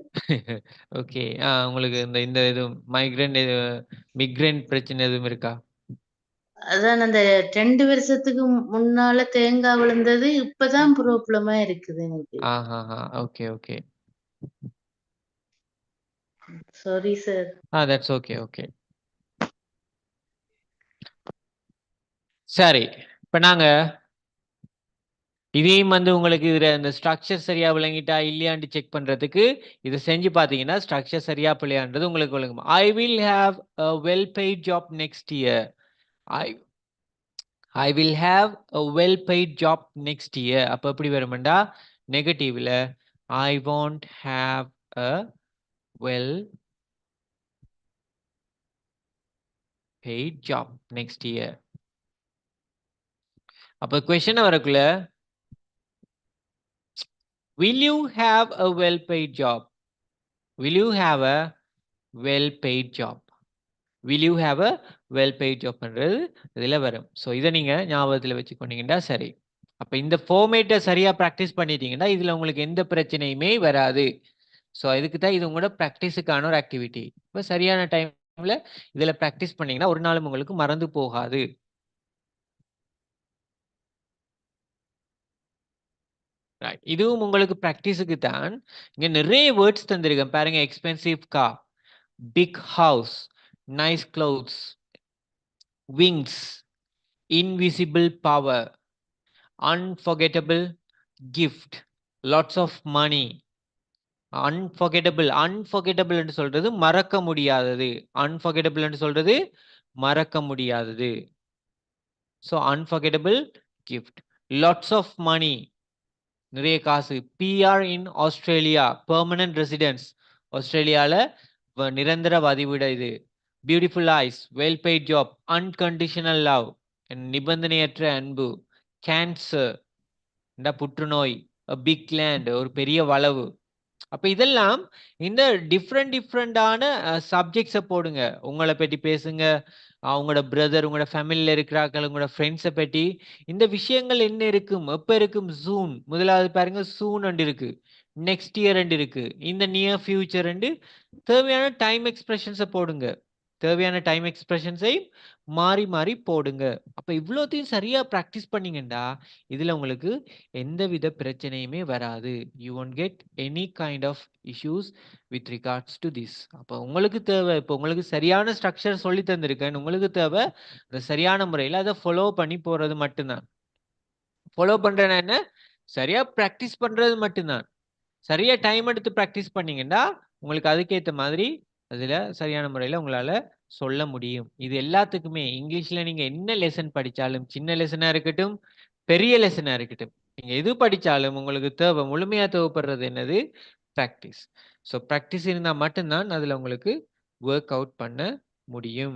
[SPEAKER 1] ஓகே. உங்களுக்கு இந்த இது மிக்ரேன் பிரச்சனை எதுவும் இருக்கா?
[SPEAKER 15] அதான் அந்த 2 வருஷத்துக்கு முன்னால தேங்காய் விழுந்தது இப்பதான் ப்ராப்ளமா இருக்குது எனக்கு.
[SPEAKER 1] Okay okay.
[SPEAKER 15] Sorry sir.
[SPEAKER 1] that's okay. Okay. சரி, இப்ப நாங்க இதையும் உங்களுக்கு இதுல இந்த ஸ்ட்ரக்சர் சரியா விளங்கிட்டா இல்லையான்னு செக் பண்றதுக்கு இதை செஞ்சு பாத்தீங்கன்னா ஸ்ட்ரக்சர் சரியா பிள்ளையான்றது உங்களுக்கு விளங்கும். I will have a well paid job next year. I will have a well paid job next year. அப்ப எப்படி வரும்டா நெகட்டிவ்ல I won't have a well paid job next year. அப்ப क्वेश्चन வரக்குள்ள will you have a well paid job? Will you have a well paid job? Will you have a well paid job பண்றது இதுல வரும். So இத நீங்க ஞாபகத்துல வச்சுக்கொண்டீங்கன்னா சரி. அப்ப இந்த ஃபார்மேட்டை சரியா பிராக்டிஸ் பண்ணிட்டீங்கன்னா இதுல உங்களுக்கு எந்த பிரச்சனையுமே வராது. சோ இதுக்கு தான் இது உங்களோட பிராக்டிஸுக்கான ஒரு ஆக்டிவிட்டி. இப்ப சரியான டைம்ல இதுல பிராக்டிஸ் பண்ணீங்கன்னா ஒரு நாளும் உங்களுக்கு மறந்து போகாது. இதுவும் உங்களுக்கு பிராக்டிஸுக்கு தான். இங்க நிறைய வேர்ட்ஸ் தந்திருக்கேன் பாருங்க. Expensive car, big house, nice clothes, wings, invisible power, unforgettable gift, lots of money. unforgettable என்று சொல்றது மறக்க முடியாதது. unforgettable என்று சொல்றது மறக்க முடியாதது. so unforgettable gift, lots of money, நிறைய காசு. PR in Australia, permanent residence, ஆஸ்திரேலியால நிரந்தர வதிவிட இது. Beautiful ice, well paid job, unconditional love, நிபந்தனையற்ற அன்பு, கேன்சர், புற்றுநோய், பிக் லேண்ட், ஒரு பெரிய வளவு. அப்ப இதெல்லாம் இந்த டிஃப்ரெண்டான சப்ஜெக்ட்ஸை போடுங்க. உங்களை பற்றி பேசுங்க, உங்களோட பிரதர், உங்களோட ஃபேமிலியில இருக்கிறார்கள், உங்களோட ஃப்ரெண்ட்ஸை பற்றி. இந்த விஷயங்கள் என்ன இருக்கும், எப்ப இருக்கும்? சூன் முதலாவது பாருங்க, சூன் அண்டு இருக்கு, நெக்ஸ்ட் இயர் அண்டு இருக்கு, இந்த நியர் ஃபியூச்சர் அண்டு. தேவையான டைம் எக்ஸ்பிரஷன்ஸை போடுங்க. தேவையான டைம் எக்ஸ்பிரஷன்ஸை மாறி மாறி போடுங்க. அப்ப இவ்வளோத்தையும் சரியா ப்ராக்டிஸ் பண்ணீங்கன்னா இதுல உங்களுக்கு எந்தவித பிரச்சனையுமே வராது. You won't get any kind of issues with regards to this. அப்போ உங்களுக்கு தேவை, இப்போ உங்களுக்கு சரியான ஸ்ட்ரக்சர் சொல்லி தந்திருக்கேன், உங்களுக்கு தேவை அந்த சரியான முறையில் அதை ஃபாலோ பண்ணி போறது மட்டும்தான். ஃபாலோ பண்றேன்னா என்ன, சரியா ப்ராக்டிஸ் பண்றது மட்டும்தான். சரியா டைம் எடுத்து ப்ராக்டிஸ் பண்ணீங்கன்னா உங்களுக்கு அதுக்கேற்ற மாதிரி அதுல சரியான முறையில் உங்களால சொல்ல முடியும். இது எல்லாத்துக்குமே இங்கிலீஷ்ல நீங்க என்ன லெசன் படிச்சாலும், சின்ன லெசனா இருக்கட்டும், பெரிய லெசனா இருக்கட்டும், நீங்க எது படிச்சாலும் உங்களுக்கு தேவை, முழுமையா தேவைப்படுறது என்னது? ப்ராக்டிஸ். ஸோ ப்ராக்டிஸ் இருந்தால் மட்டும்தான் அதுல உங்களுக்கு ஒர்க் அவுட் பண்ண முடியும்.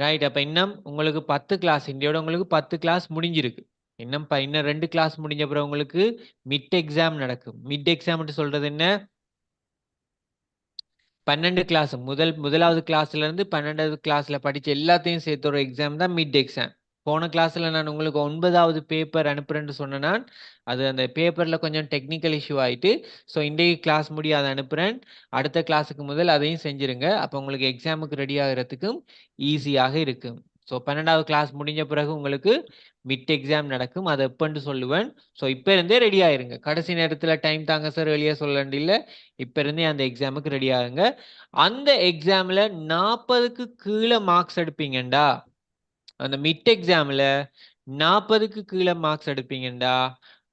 [SPEAKER 1] ரைட். அப்ப இன்னும் உங்களுக்கு 10 கிளாஸ், இந்தியோட உங்களுக்கு 10 கிளாஸ் முடிஞ்சிருக்கு. இன்னும் 2 கிளாஸ் முடிஞ்ச பிறகு உங்களுக்கு மிட் எக்ஸாம் நடக்கும். மிட் எக்ஸாம் சொல்றது என்ன? 12 கிளாஸ், முதலாவது கிளாஸ்ல இருந்து 12வது கிளாஸ்ல படிச்ச எல்லாத்தையும் சேர்த்து ஒரு எக்ஸாம் தான் மிட் எக்ஸாம். போன கிளாஸ்ல நான் உங்களுக்கு 9வது பேப்பர் அனுப்புறேன்னு சொன்னேன்னா அது அந்த பேப்பர்ல கொஞ்சம் டெக்னிக்கல் இஷ்யூ ஆயிட்டு, ஸோ இன்றைக்கு கிளாஸ் முடியாது அனுப்புறேன், அடுத்த கிளாஸுக்கு முதல் அதையும் செஞ்சிருங்க. அப்போ உங்களுக்கு எக்ஸாமுக்கு ரெடி ஆகிறதுக்கும் ஈஸியாக இருக்கும். ஸோ 12வது கிளாஸ் முடிஞ்ச பிறகு உங்களுக்கு மிட் எக்ஸாம் நடக்கும். அது எப்பன்னு சொல்லுவேன். ஸோ இப்போ இருந்தே ரெடி ஆயிருங்க. கடைசி நேரத்தில் டைம் தாங்க சார் வெளியே சொல்ல இல்லை, இப்போ இருந்தே அந்த எக்ஸாமுக்கு ரெடி ஆகுங்க. அந்த எக்ஸாமில் 40க்கு கீழே மார்க்ஸ் எடுப்பீங்கண்டா, அந்த மிட் எக்ஸாமில் 40க்கு கீழே மார்க்ஸ் எடுப்பீங்கண்டா,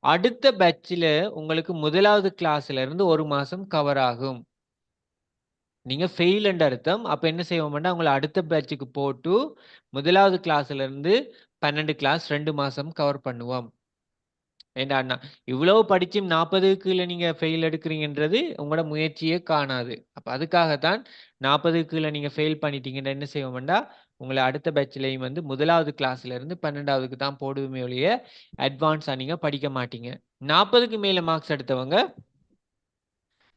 [SPEAKER 1] அடுத்த பேட்சில் உங்களுக்கு முதலாவது கிளாஸ்ல இருந்து 1 மாதம் கவர் ஆகும். நீங்க ஃபெயில் என்ற அர்த்தம். அப்ப என்ன செய்வோம்னா, உங்களை அடுத்த பேட்சுக்கு போட்டு முதலாவது கிளாஸ்ல இருந்து 12 கிளாஸ் 2 மாசம் கவர் பண்ணுவோம். ஏண்டா அண்ணா இவ்வளவு படிச்சும் 40க்கு கீழே நீங்க ஃபெயில் எடுக்கிறீங்கன்றது உங்களோட முயற்சியே காணாது. அப்ப அதுக்காகத்தான் 40க்கு கீழே நீங்க ஃபெயில் பண்ணிட்டீங்கன்னா என்ன செய்வோம்டா, உங்களை அடுத்த பேட்ச்லையும் வந்து முதலாவது கிளாஸ்ல இருந்து 12வதுக்கு தான் போடுவோமே ஒழிய அட்வான்ஸா நீங்க படிக்க மாட்டீங்க. 40க்கு மேல மார்க்ஸ் எடுத்தவங்க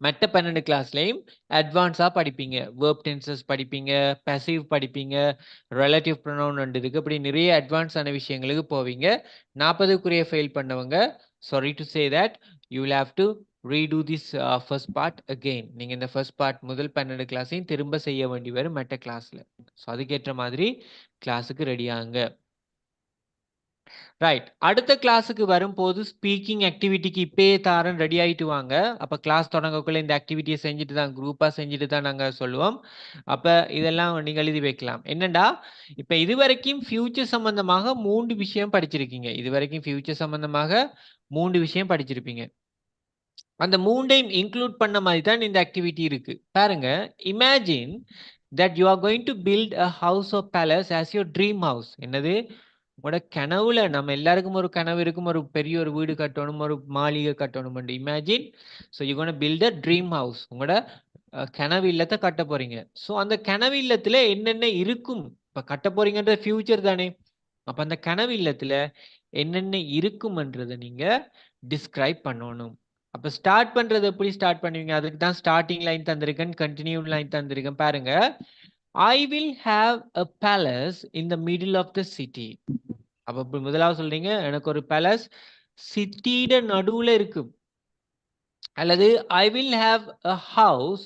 [SPEAKER 1] மற்ற 12 கிளாஸ்லையும் அட்வான்ஸாக படிப்பீங்க. வேர்ப் டென்சஸ் படிப்பீங்க, பேசிவ் படிப்பீங்க, ரிலேட்டிவ் ப்ரொனவுன் இருக்கு. இப்படி நிறைய அட்வான்ஸான விஷயங்களுக்கு போவீங்க. 40க்குரிய ஃபெயில் பண்ணவங்க, sorry to say that you will have to redo this first part again. நீங்கள் இந்த ஃபர்ஸ்ட் பார்ட் முதல் 12 கிளாஸையும் திரும்ப செய்ய வேண்டி வரும் மற்ற கிளாஸில். ஸோ அதுக்கேற்ற மாதிரி கிளாஸுக்கு ரெடி ஆகுங்க. ரைட், அடுத்த கிளாஸுக்கு வரும்போது ஸ்பீக்கிங் ஆக்டிவிட்டிக்கு இப்பயே தாரன் ரெடி ஆகிட்டு வாங்க. அப்போ கிளாஸ் தொடங்கக்குள்ள இந்த ஆக்டிவிட்டியை செஞ்சுட்டு தான், குரூப்பாக செஞ்சுட்டு தான் நாங்கள் சொல்லுவோம். அப்போ இதெல்லாம் நீங்கள் எழுதி வைக்கலாம். என்னண்டா, இப்போ இதுவரைக்கும் ஃபியூச்சர் சம்பந்தமாக 3 விஷயம் படிச்சிருக்கீங்க. இதுவரைக்கும் ஃபியூச்சர் சம்பந்தமாக 3 விஷயம் படிச்சிருப்பீங்க. அந்த 3ஐயும் இன்க்ளூட் பண்ண மாதிரி தான் இந்த ஆக்டிவிட்டி இருக்கு. பாருங்க, imagine that you are going to build a house of palace as your dream house. என்னது, உங்களோட கனவுல, நம்ம எல்லாருக்கும் ஒரு கனவு இருக்கும், ஒரு பெரிய ஒரு வீடு கட்டணும், ஒரு மாளிகை கட்டணும். Imagine, so you gonna build a dream house. உங்களோட கனவு இல்லத்தை கட்ட போறீங்க. ஸோ அந்த கனவு இல்லத்துல என்னென்ன இருக்கும், இப்போ கட்ட போறீங்கன்ற ஃபியூச்சர் தானே. அப்போ அந்த கனவு இல்லத்துல என்னென்ன இருக்கும்ன்றதை நீங்க டிஸ்கிரைப் பண்ணணும். அப்போ ஸ்டார்ட் பண்றது எப்படி ஸ்டார்ட் பண்ணுவீங்க, அதுக்கு தான் ஸ்டார்டிங் லைன் தந்திருக்கேன், கண்டினியூ லைன் தந்திருக்கேன். பாருங்க, I will have a palace in the middle of the city. அப்ப முதலாவது சொல்றீங்க, எனக்கு ஒரு பேலஸ் சிட்டியோட நடுவுல இருக்கு. அல்லது I will have a house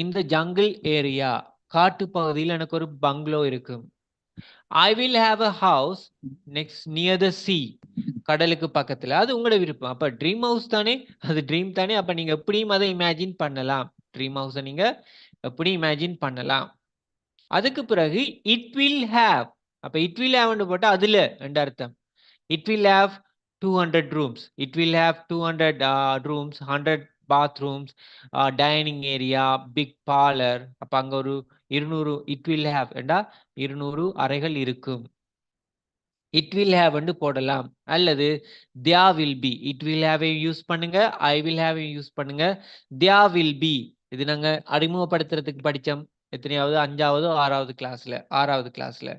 [SPEAKER 1] in the jungle area. காட்டு பகுதியில் எனக்கு ஒரு பங்களோ இருக்கு. I will have a house near the sea. கடலுக்கு பக்கத்துல. அது உங்களோட விருப்பம். அப்ப ட்ரீம் ஹவுஸ் தானே, அது ட்ரீம் தானே. அப்ப நீங்க எப்படியும் அதை இமேஜின் பண்ணலாம். ட்ரீம் ஹவுஸை நீங்க எப்படி இமேஜின் பண்ணலாம். அதுக்கு பிறகு இட் வில் ஹேவ், அப்ப இட் வில் ஹேவ்னு போட்டா அதுல ரெண்டு அர்த்தம். It will have 200 rooms. It will have 200 rooms, 100 bathrooms, dining area, big parlour. அப்ப அங்க ஒரு 200, இட் வில் ஹேவ் என்றா 200 அறைகள் இருக்கும். இட் வில் ஹேவ் போடலாம். அல்லது there will be, it will have use பண்ணுங்க, ஐ வில் ஹேவ் யூஸ் பண்ணுங்க. தியா வில் பி, இது நாங்க அறிமுகப்படுத்துறதுக்கு படிச்சோம். எத்தனையாவது, 5வது 6வது கிளாஸ்ல, 6வது கிளாஸ்ல.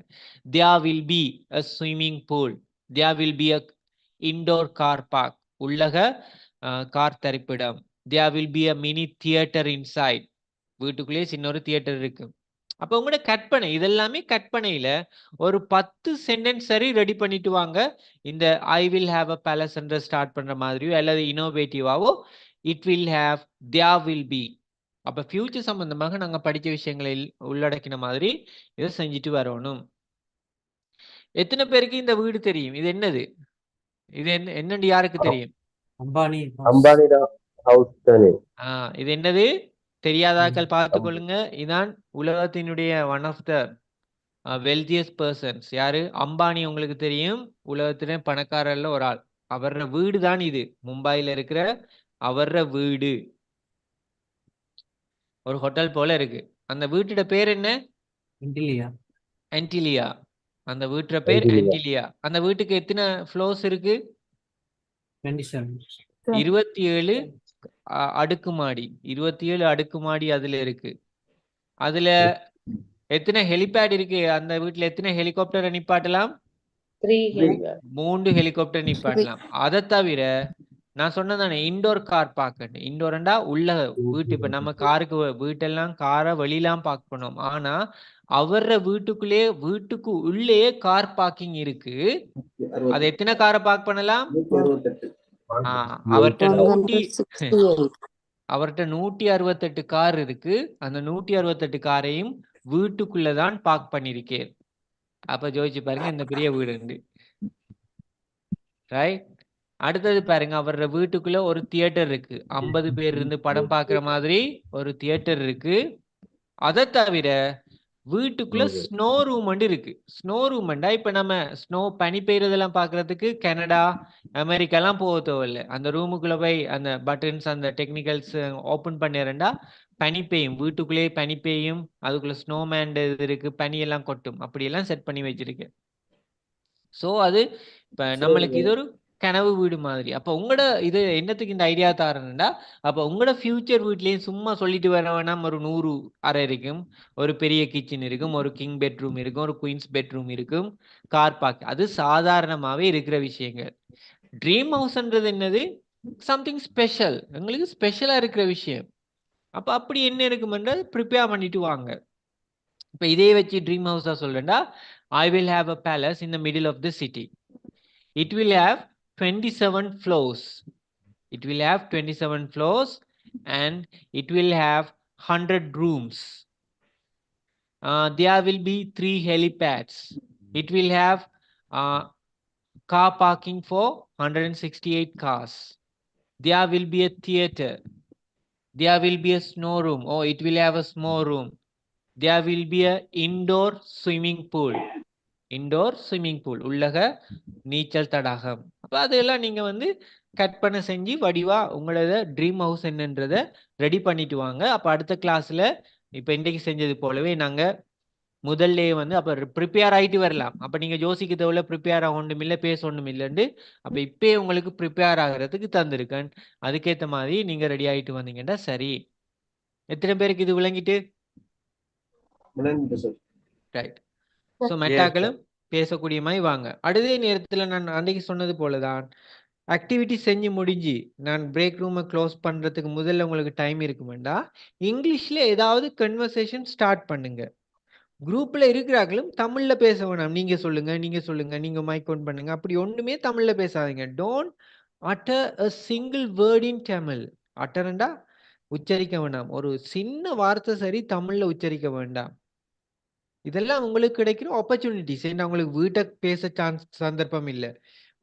[SPEAKER 1] There will be a swimming pool. There will be a indoor car park, உள்ளக கார் தரிப்பிடம். There will be a mini theatre inside, வீட்டுக்குள்ளேயே சின்ன ஒரு தியேட்டர் இருக்கு. அப்போ உங்களோட கற்பனை, இதெல்லாமே கற்பனையில ஒரு 10 சென்டென்ஸ் சரி ரெடி பண்ணிட்டு வாங்க. இந்த I will have a palace என்ற ஸ்டார்ட் பண்ற மாதிரியோ அல்லது இனோவேட்டிவாவோ it will have, there will be. அப்ப ஃபியூச்சர் சம்பந்தமாக நாங்க படிச்ச விஷயங்களை உள்ளடக்கின மாதிரி இதை செஞ்சுட்டு வரணும். எத்தனை பேருக்கு இந்த வீடு தெரியும்? இது என்னது, இது என்னன்னு யாருக்கு தெரியும்?
[SPEAKER 6] அம்பானி
[SPEAKER 20] ஹவுஸ் தானே.
[SPEAKER 1] இது என்னது தெரியாதாக்கள் பார்த்து கொள்ளுங்க. இதான் உலகத்தினுடைய ஒன் ஆஃப் த வெல்தியஸ்ட் பர்சன்ஸ். யாரு? அம்பானி. உங்களுக்கு தெரியும், உலகத்திலே பணக்காரர்ல ஒரு ஆள். அவர வீடு தான் இது, மும்பைல இருக்கிற அவர வீடு. ஒரு ஹோட்டல் போல இருக்கு. அந்த வீட்டோட பேர் என்ன?
[SPEAKER 6] ஆன்டிலியா.
[SPEAKER 1] ஆன்டிலியா. அந்த வீட்டோட பேர் ஆன்டிலியா. அந்த வீட்டுக்கு எத்தனை ஃப்ளோர்ஸ் இருக்கு? 27 அடுக்குமாடி. 27 அடுக்குமாடி அதுல இருக்கு. அதுல எத்தனை ஹெலிபேட் இருக்கு? அந்த வீட்டுல எத்தனை ஹெலிகாப்டர் நிப்பாட்டலாம்? 3 ஹெலிகாப்டர் நிப்பாட்டலாம். அதை தவிர நான் சொன்னதானே இன்டோர் கார் பார்க்க. இன்டோர்ண்டா உள்ள வீட்டு. இப்ப நம்ம காருக்கு வீட்டெல்லாம் காரை வெளியெல்லாம் பார்க் பண்ணோம். ஆனா அவர வீட்டுக்குள்ளே, வீட்டுக்கு உள்ளே கார் பார்க்கிங் இருக்கு. அது எத்தனை காரை பார்க் பண்ணலாம்? அவர்கிட்ட 168 கார் இருக்கு. அந்த 168 காரையும் வீட்டுக்குள்ளதான் பார்க் பண்ணிருக்கேன். அப்ப ஜோதிச்சு பாருங்க, இந்த பெரிய வீடு உண்டு. ரைட். அடுத்தது பாருங்க, அவரோட வீட்டுக்குள்ள ஒரு தியேட்டர் இருக்கு. 50 பேர் இருந்து படம் பார்க்குற மாதிரி ஒரு தியேட்டர் இருக்கு. அதை தவிர வீட்டுக்குள்ள ஸ்னோ ரூம் இருக்கு. ஸ்னோ ரூம்ண்டா இப்ப நம்ம ஸ்னோ பனி பெய்யறதெல்லாம் பாக்குறதுக்கு கனடா அமெரிக்காலாம் போக தேவையில்லை. அந்த ரூமுக்குள்ள போய் அந்த பட்டன்ஸ் அந்த டெக்னிக்கல்ஸ் ஓப்பன் பண்ணிடுறா பனி பெய்யும். வீட்டுக்குள்ளேயே பனி பெய்யும். அதுக்குள்ள ஸ்னோமேன் இது இருக்கு, பனி எல்லாம் கொட்டும். அப்படியெல்லாம் செட் பண்ணி வச்சிருக்கேன். ஸோ அது இப்ப நம்மளுக்கு இது ஒரு கனவு வீடு மாதிரி. அப்போ உங்களோட இது என்னத்துக்கு இந்த ஐடியா தாரணும்டா, அப்போ உங்களோட ஃபியூச்சர் வீட்லேயும் சும்மா சொல்லிட்டு வர வேணாம். ஒரு 100 அறை இருக்கும், ஒரு பெரிய கிச்சன் இருக்கும், ஒரு கிங் பெட்ரூம் இருக்கும், ஒரு குயின்ஸ் பெட்ரூம் இருக்கும், கார் பார்க். அது சாதாரணமாகவே இருக்கிற விஷயங்கள். ட்ரீம் ஹவுஸ்ன்றது என்னது? சம்திங் ஸ்பெஷல், எங்களுக்கு ஸ்பெஷலாக இருக்கிற விஷயம். அப்போ அப்படி என்ன இருக்குமென்றது ப்ரிப்பேர் பண்ணிட்டு வாங்க. இப்போ இதே வச்சு ட்ரீம் ஹவுஸாக சொல்றேன்டா, I will have a palace in the middle of the city. It will have 27 floors. It will have 27 floors and it will have 100 rooms. There will be 3 helipads. It will have car parking for 168 cars. There will be a theater. There will be a snow room. Oh, it will have a small room. There will be a indoor swimming pool. Indoor swimming pool, உள்ளக நீச்சல் தடாகம். அப்போ அதெல்லாம் நீங்கள் வந்து கற்பனை செஞ்சு வடிவா உங்களோட ட்ரீம் ஹவுஸ் என்னன்றதை ரெடி பண்ணிட்டு வாங்க. அப்போ அடுத்த கிளாஸில் இப்போ இன்றைக்கு செஞ்சது போலவே நாங்கள் முதல்ல வந்து அப்போ ப்ரிப்பேர் ஆகிட்டு வரலாம். அப்போ நீங்கள் யோசிக்க தேவையில்ல ப்ரிப்பேர் ஆக ஒன்றும் இல்லை, பேச ஒன்றும் இல்லைன்னு. அப்போ இப்போயே உங்களுக்கு ப்ரிப்பேர் ஆகிறதுக்கு தந்திருக்கேன். அதுக்கேற்ற மாதிரி நீங்கள் ரெடி ஆகிட்டு வந்தீங்கன்னா சரி. எத்தனை பேருக்கு இது விளங்கிட்டு? ரைட். ஸோ மெட்டாக்களும் பேசக்கூடிய மாதிரி வாங்க. அதே நேரத்தில் நான் அன்றைக்கு சொன்னது போல தான் ஆக்டிவிட்டி செஞ்சு முடிஞ்சு நான் பிரேக் ரூமை க்ளோஸ் பண்ணுறதுக்கு முதல்ல உங்களுக்கு டைம் இருக்குமெண்டா இங்கிலீஷில் ஏதாவது கன்வர்சேஷன் ஸ்டார்ட் பண்ணுங்க. குரூப்பில் இருக்கிறாங்களும் தமிழில் பேச வேணாம். நீங்கள் சொல்லுங்கள், நீங்கள் சொல்லுங்கள், நீங்கள் மைக் ஆன் பண்ணுங்க. அப்படி ஒன்றுமே தமிழில் பேசாதீங்க. Don't utter a single word in Tamil. அட்டர்ண்டா உச்சரிக்க வேண்டாம். ஒரு சின்ன வார்த்தை சரி தமிழில் உச்சரிக்க வேண்டாம். இதெல்லாம் உங்களுக்கு கிடைக்கிற ஆப்பர்ச்சுனிட்டிஸ். ஏன்னா உங்களுக்கு வீட்டை பேச சந்தர்ப்பம் இல்லை,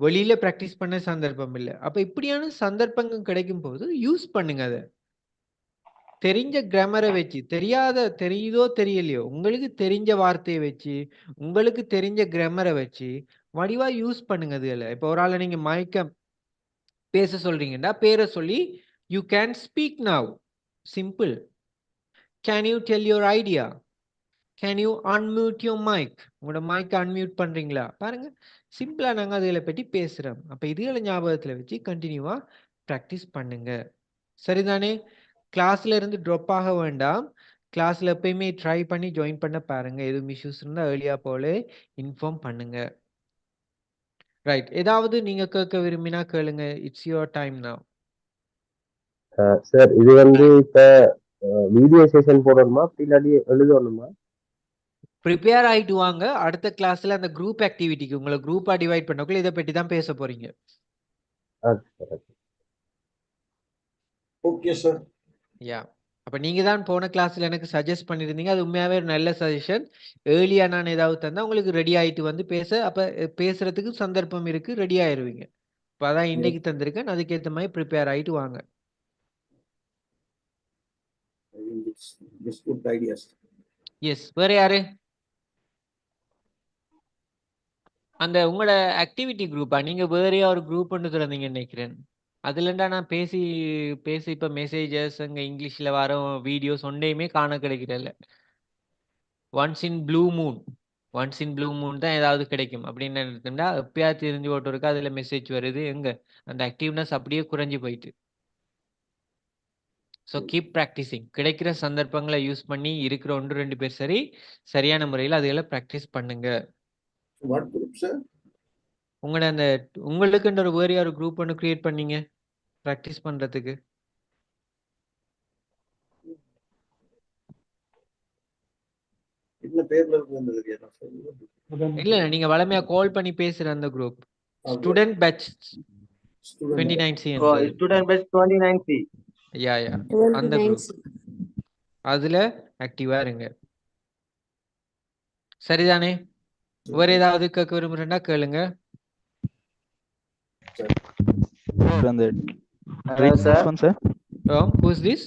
[SPEAKER 1] வெளியில ப்ராக்டிஸ் பண்ண சந்தர்ப்பம் இல்லை. அப்போ இப்படியான சந்தர்ப்பங்கள் கிடைக்கும் போது யூஸ் பண்ணுங்க. அதை தெரிஞ்ச கிராமரை வச்சு, தெரியுதோ தெரியலையோ உங்களுக்கு தெரிஞ்ச வார்த்தையை வச்சு, உங்களுக்கு தெரிஞ்ச கிராமரை வச்சு வடிவா யூஸ் பண்ணுங்க. அதுல இப்போ ஒரு ஆளை நீங்க மயக்க பேச சொல்றீங்கன்னா பேரை சொல்லி you can speak now. Simple. Can you tell your idea? Can you unmute your mic? உங்களோட மைக்கை அன்மியூட் பண்ணுறீங்களா? பாருங்க, சிம்பிளாக நாங்கள் அதில் பற்றி பேசுகிறோம். அப்போ இதுகளை ஞாபகத்தில் வச்சு கண்டினியூவாக ப்ராக்டிஸ் பண்ணுங்க. சரிதானே? கிளாஸில் இருந்து ட்ராப் ஆக வேண்டாம். கிளாஸில் எப்பயுமே ட்ரை பண்ணி ஜாயின் பண்ண பாருங்க. எதுவும் இஷ்யூஸ் இருந்தால் ஏர்லியாக போல இன்ஃபார்ம் பண்ணுங்க. ரைட். ஏதாவது நீங்கள் கேட்க விரும்பினா கேளுங்க. It's your time now.
[SPEAKER 20] Sir, இது வந்து இப்போ வீடியோ செஷன் போடணுமா இல்லாட்டி எழுதணுமா?
[SPEAKER 1] ப்ரிப்பேர் ஆகிட்டு வாங்க. அடுத்த கிளாஸில் அந்த குரூப் ஆக்டிவிட்டிக்கு உங்களை குரூப்பாக டிவைட் பண்ணக்குள்ள இதை பற்றி தான் பேச போகிறீங்க.
[SPEAKER 3] Okay sir.
[SPEAKER 1] யா, அப்போ நீங்கள் தான் போன கிளாஸில் எனக்கு சஜஸ்ட் பண்ணியிருந்தீங்க. அது உண்மையாகவே ஒரு நல்ல சஜஷன். ஏர்லியாக நான் ஏதாவது தந்தால் உங்களுக்கு ரெடி ஆகிட்டு வந்து பேச, அப்போ பேசுகிறதுக்கு சந்தர்ப்பம் இருக்குது, ரெடி ஆயிடுவீங்க. இப்போ அதான் இன்றைக்கு தந்திருக்கேன். அதுக்கேற்ற மாதிரி ப்ரிப்பேர் ஆகிட்டு வாங்க. எஸ். வேறு யாரு? அந்த உங்களோட ஆக்டிவிட்டி குரூப்பா நீங்கள் வேறையா ஒரு குரூப் ஒன்று திறந்தீங்க நினைக்கிறேன். அதுலண்டா நான் பேசி இப்போ மெசேஜஸ் அங்கே இங்கிலீஷில் வர வீடியோஸ் ஒன்றையுமே காண கிடைக்கிறதில்ல. ஒன்ஸ் இன் ப்ளூ மூன் தான் ஏதாவது கிடைக்கும். அப்படின்னு எடுத்துட்டா எப்பயாவது தெரிஞ்சு போட்டு இருக்கா அதில் மெசேஜ் வருது. எங்கே அந்த ஆக்டிவ்னஸ் அப்படியே குறைஞ்சி போயிட்டு. So keep practising. கிடைக்கிற சந்தர்ப்பங்களை யூஸ் பண்ணி இருக்கிற 1-2 பேர் சரி சரியான முறையில் அதுகளை ப்ராக்டிஸ் பண்ணுங்க. உங்களோட அந்த உங்களுக்குன்ற ஒரு வேறு ஒரு குரூப் ஒன்று கிரியேட் பண்ணீங்க ப்ராக்டிஸ் பண்ணுறதுக்கு. இல்ல நீங்க வளமையா கால் பண்ணி பேசுற அந்த group student batch 29C.
[SPEAKER 14] Student batch 29C.
[SPEAKER 1] யா அந்த குரூப் அதுல ஆக்டிவா இருங்க. சரிதானே? வேற ஏதாவது கேட்க விரும்புறேன்னா கேளுங்க.
[SPEAKER 3] sir.
[SPEAKER 18] And the
[SPEAKER 14] Hello,
[SPEAKER 18] dream
[SPEAKER 14] sir.
[SPEAKER 18] house one, sir.
[SPEAKER 1] who's this?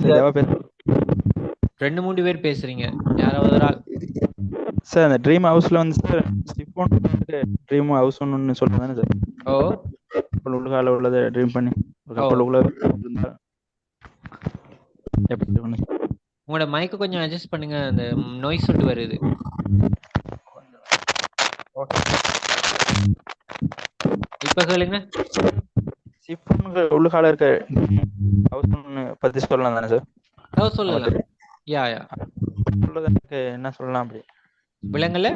[SPEAKER 18] Sir, Java pen.
[SPEAKER 1] 2-3 பேர் பேசுறீங்க, யாராவது ஒரு ஆள்.
[SPEAKER 18] சார் அந்த ட்ரீம் ஹவுஸ்ல வந்து சார் சிஃபோன் ட்ரீம் ஹவுஸ் ஒன்னு சொல்றேன் தானே சார்.
[SPEAKER 1] ஓ
[SPEAKER 18] உள்ளுக்கால உள்ளதை ட்ரீம் பண்ணி ஒரு கப்பலுக்குள்ள இருந்தா எப்படி ஒண்ணு.
[SPEAKER 1] உங்களோட மைக்க கொஞ்சம் அட்ஜஸ்ட் பண்ணுங்க, அந்த நாய்ஸ் விட்டு வருது. இப்ப கேளுங்க.
[SPEAKER 18] சிஃபோனுக்கு உள்ளுக்கால இருக்க ஹவுஸ் ஒன்னு பத்தி சொல்லலாம் தானே சார்.
[SPEAKER 1] சொல்லலாம். யா
[SPEAKER 18] சொல்றதுக்கு என்ன சொல்லலாம் அப்படி
[SPEAKER 1] விலங்கல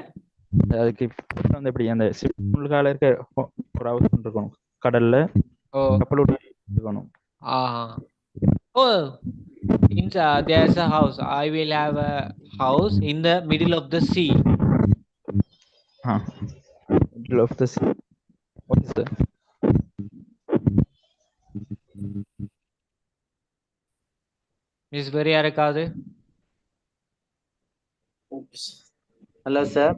[SPEAKER 18] அதுக்கு வந்து எப்படி அந்த உள்ளுக்கால இருக்க ஒரு ஹவுஸ் இருக்கணும் கடல்ல கப்பலோட இருக்கணும்.
[SPEAKER 1] Oh, there's a house. I will have a house in the middle of the sea.
[SPEAKER 18] Middle of the sea. What is that?
[SPEAKER 1] Miss Berry யாருக்காவது?
[SPEAKER 14] Hello sir.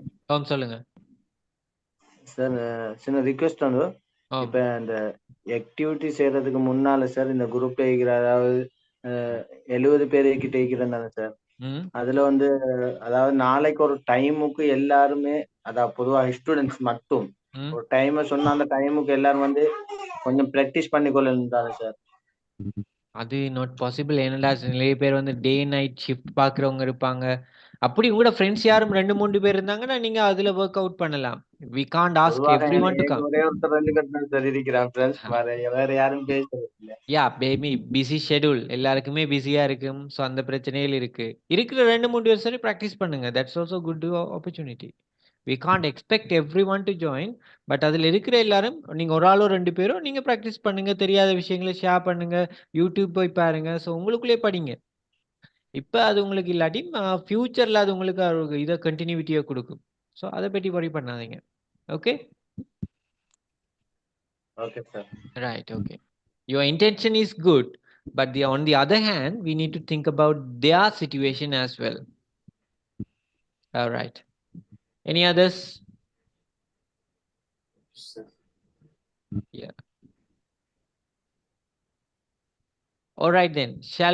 [SPEAKER 1] சொல்லுங்க
[SPEAKER 14] சார். சின்ன ரிக்வெஸ்ட் வந்து இப்ப இந்த ஆக்டிவிட்டி செய்யறதுக்கு முன்னால சார் இந்த குரூப்ல இருக்கிற அதாவது 70 பேர் கிட்ட இருக்கிறேன் சார். அதுல வந்து அதாவது நாளைக்கு ஒரு டைமுக்கு எல்லாருமே அதாவது பொதுவா ஸ்டூடெண்ட்ஸ் மட்டும் ஒரு டைம் சொன்னா அந்த டைமுக்கு எல்லாரும் வந்து கொஞ்சம் பிராக்டிஸ் பண்ணிக்கொள்ளணும் தானே சார்.
[SPEAKER 1] அது நாட் பாசிபிள். என்னடா நிறைய பேர் வந்து டே நைட் ஷிஃப்ட் பாக்குறவங்க இருப்பாங்க. அப்படி உங்களோட ஃப்ரெண்ட்ஸ் யாரும் 2-3 பேர் இருந்தாங்கன்னா நீங்க அதுல ஒர்க் அவுட் பண்ணலாம். we can't ask everyone to come.
[SPEAKER 14] ஒரே ஒருத்தர் 2 கட்டணும் சார் இருக்கிறான் ஃப்ரெண்ட்ஸ். வேற யாரும் பேசுறது இல்ல.
[SPEAKER 1] யா பேபி பிஸி ஷெட்யூல், எல்லாருக்குமே பிஸியா இருக்கும். ஸோ அந்த பிரச்சனைகள் இருக்கு. இருக்கிற 2-3 பேர் சரி ப்ராக்டிஸ் பண்ணுங்க. That's also good opportunity. we can't expect everyone to join. But அதில் இருக்கிற எல்லாரும் நீங்கள் ஒரு ஆளோ 2 பேரோ நீங்கள் ப்ராக்டிஸ் பண்ணுங்க. தெரியாத விஷயங்களை ஷேர் பண்ணுங்க. யூடியூப் போய் பாருங்க. ஸோ உங்களுக்குள்ளே படிங்க. இப்போ அது உங்களுக்கு இல்லாட்டி ஃபியூச்சரில் அது உங்களுக்கு இதை கண்டினியூட்டியை கொடுக்கும். ஸோ அதை பற்றி worry பண்ணாதீங்க. Okay
[SPEAKER 14] okay sir.
[SPEAKER 1] Right. Okay, your intention is good, but on the other hand we need to think about their situation as well. All right, any others? Yeah. All right then, shall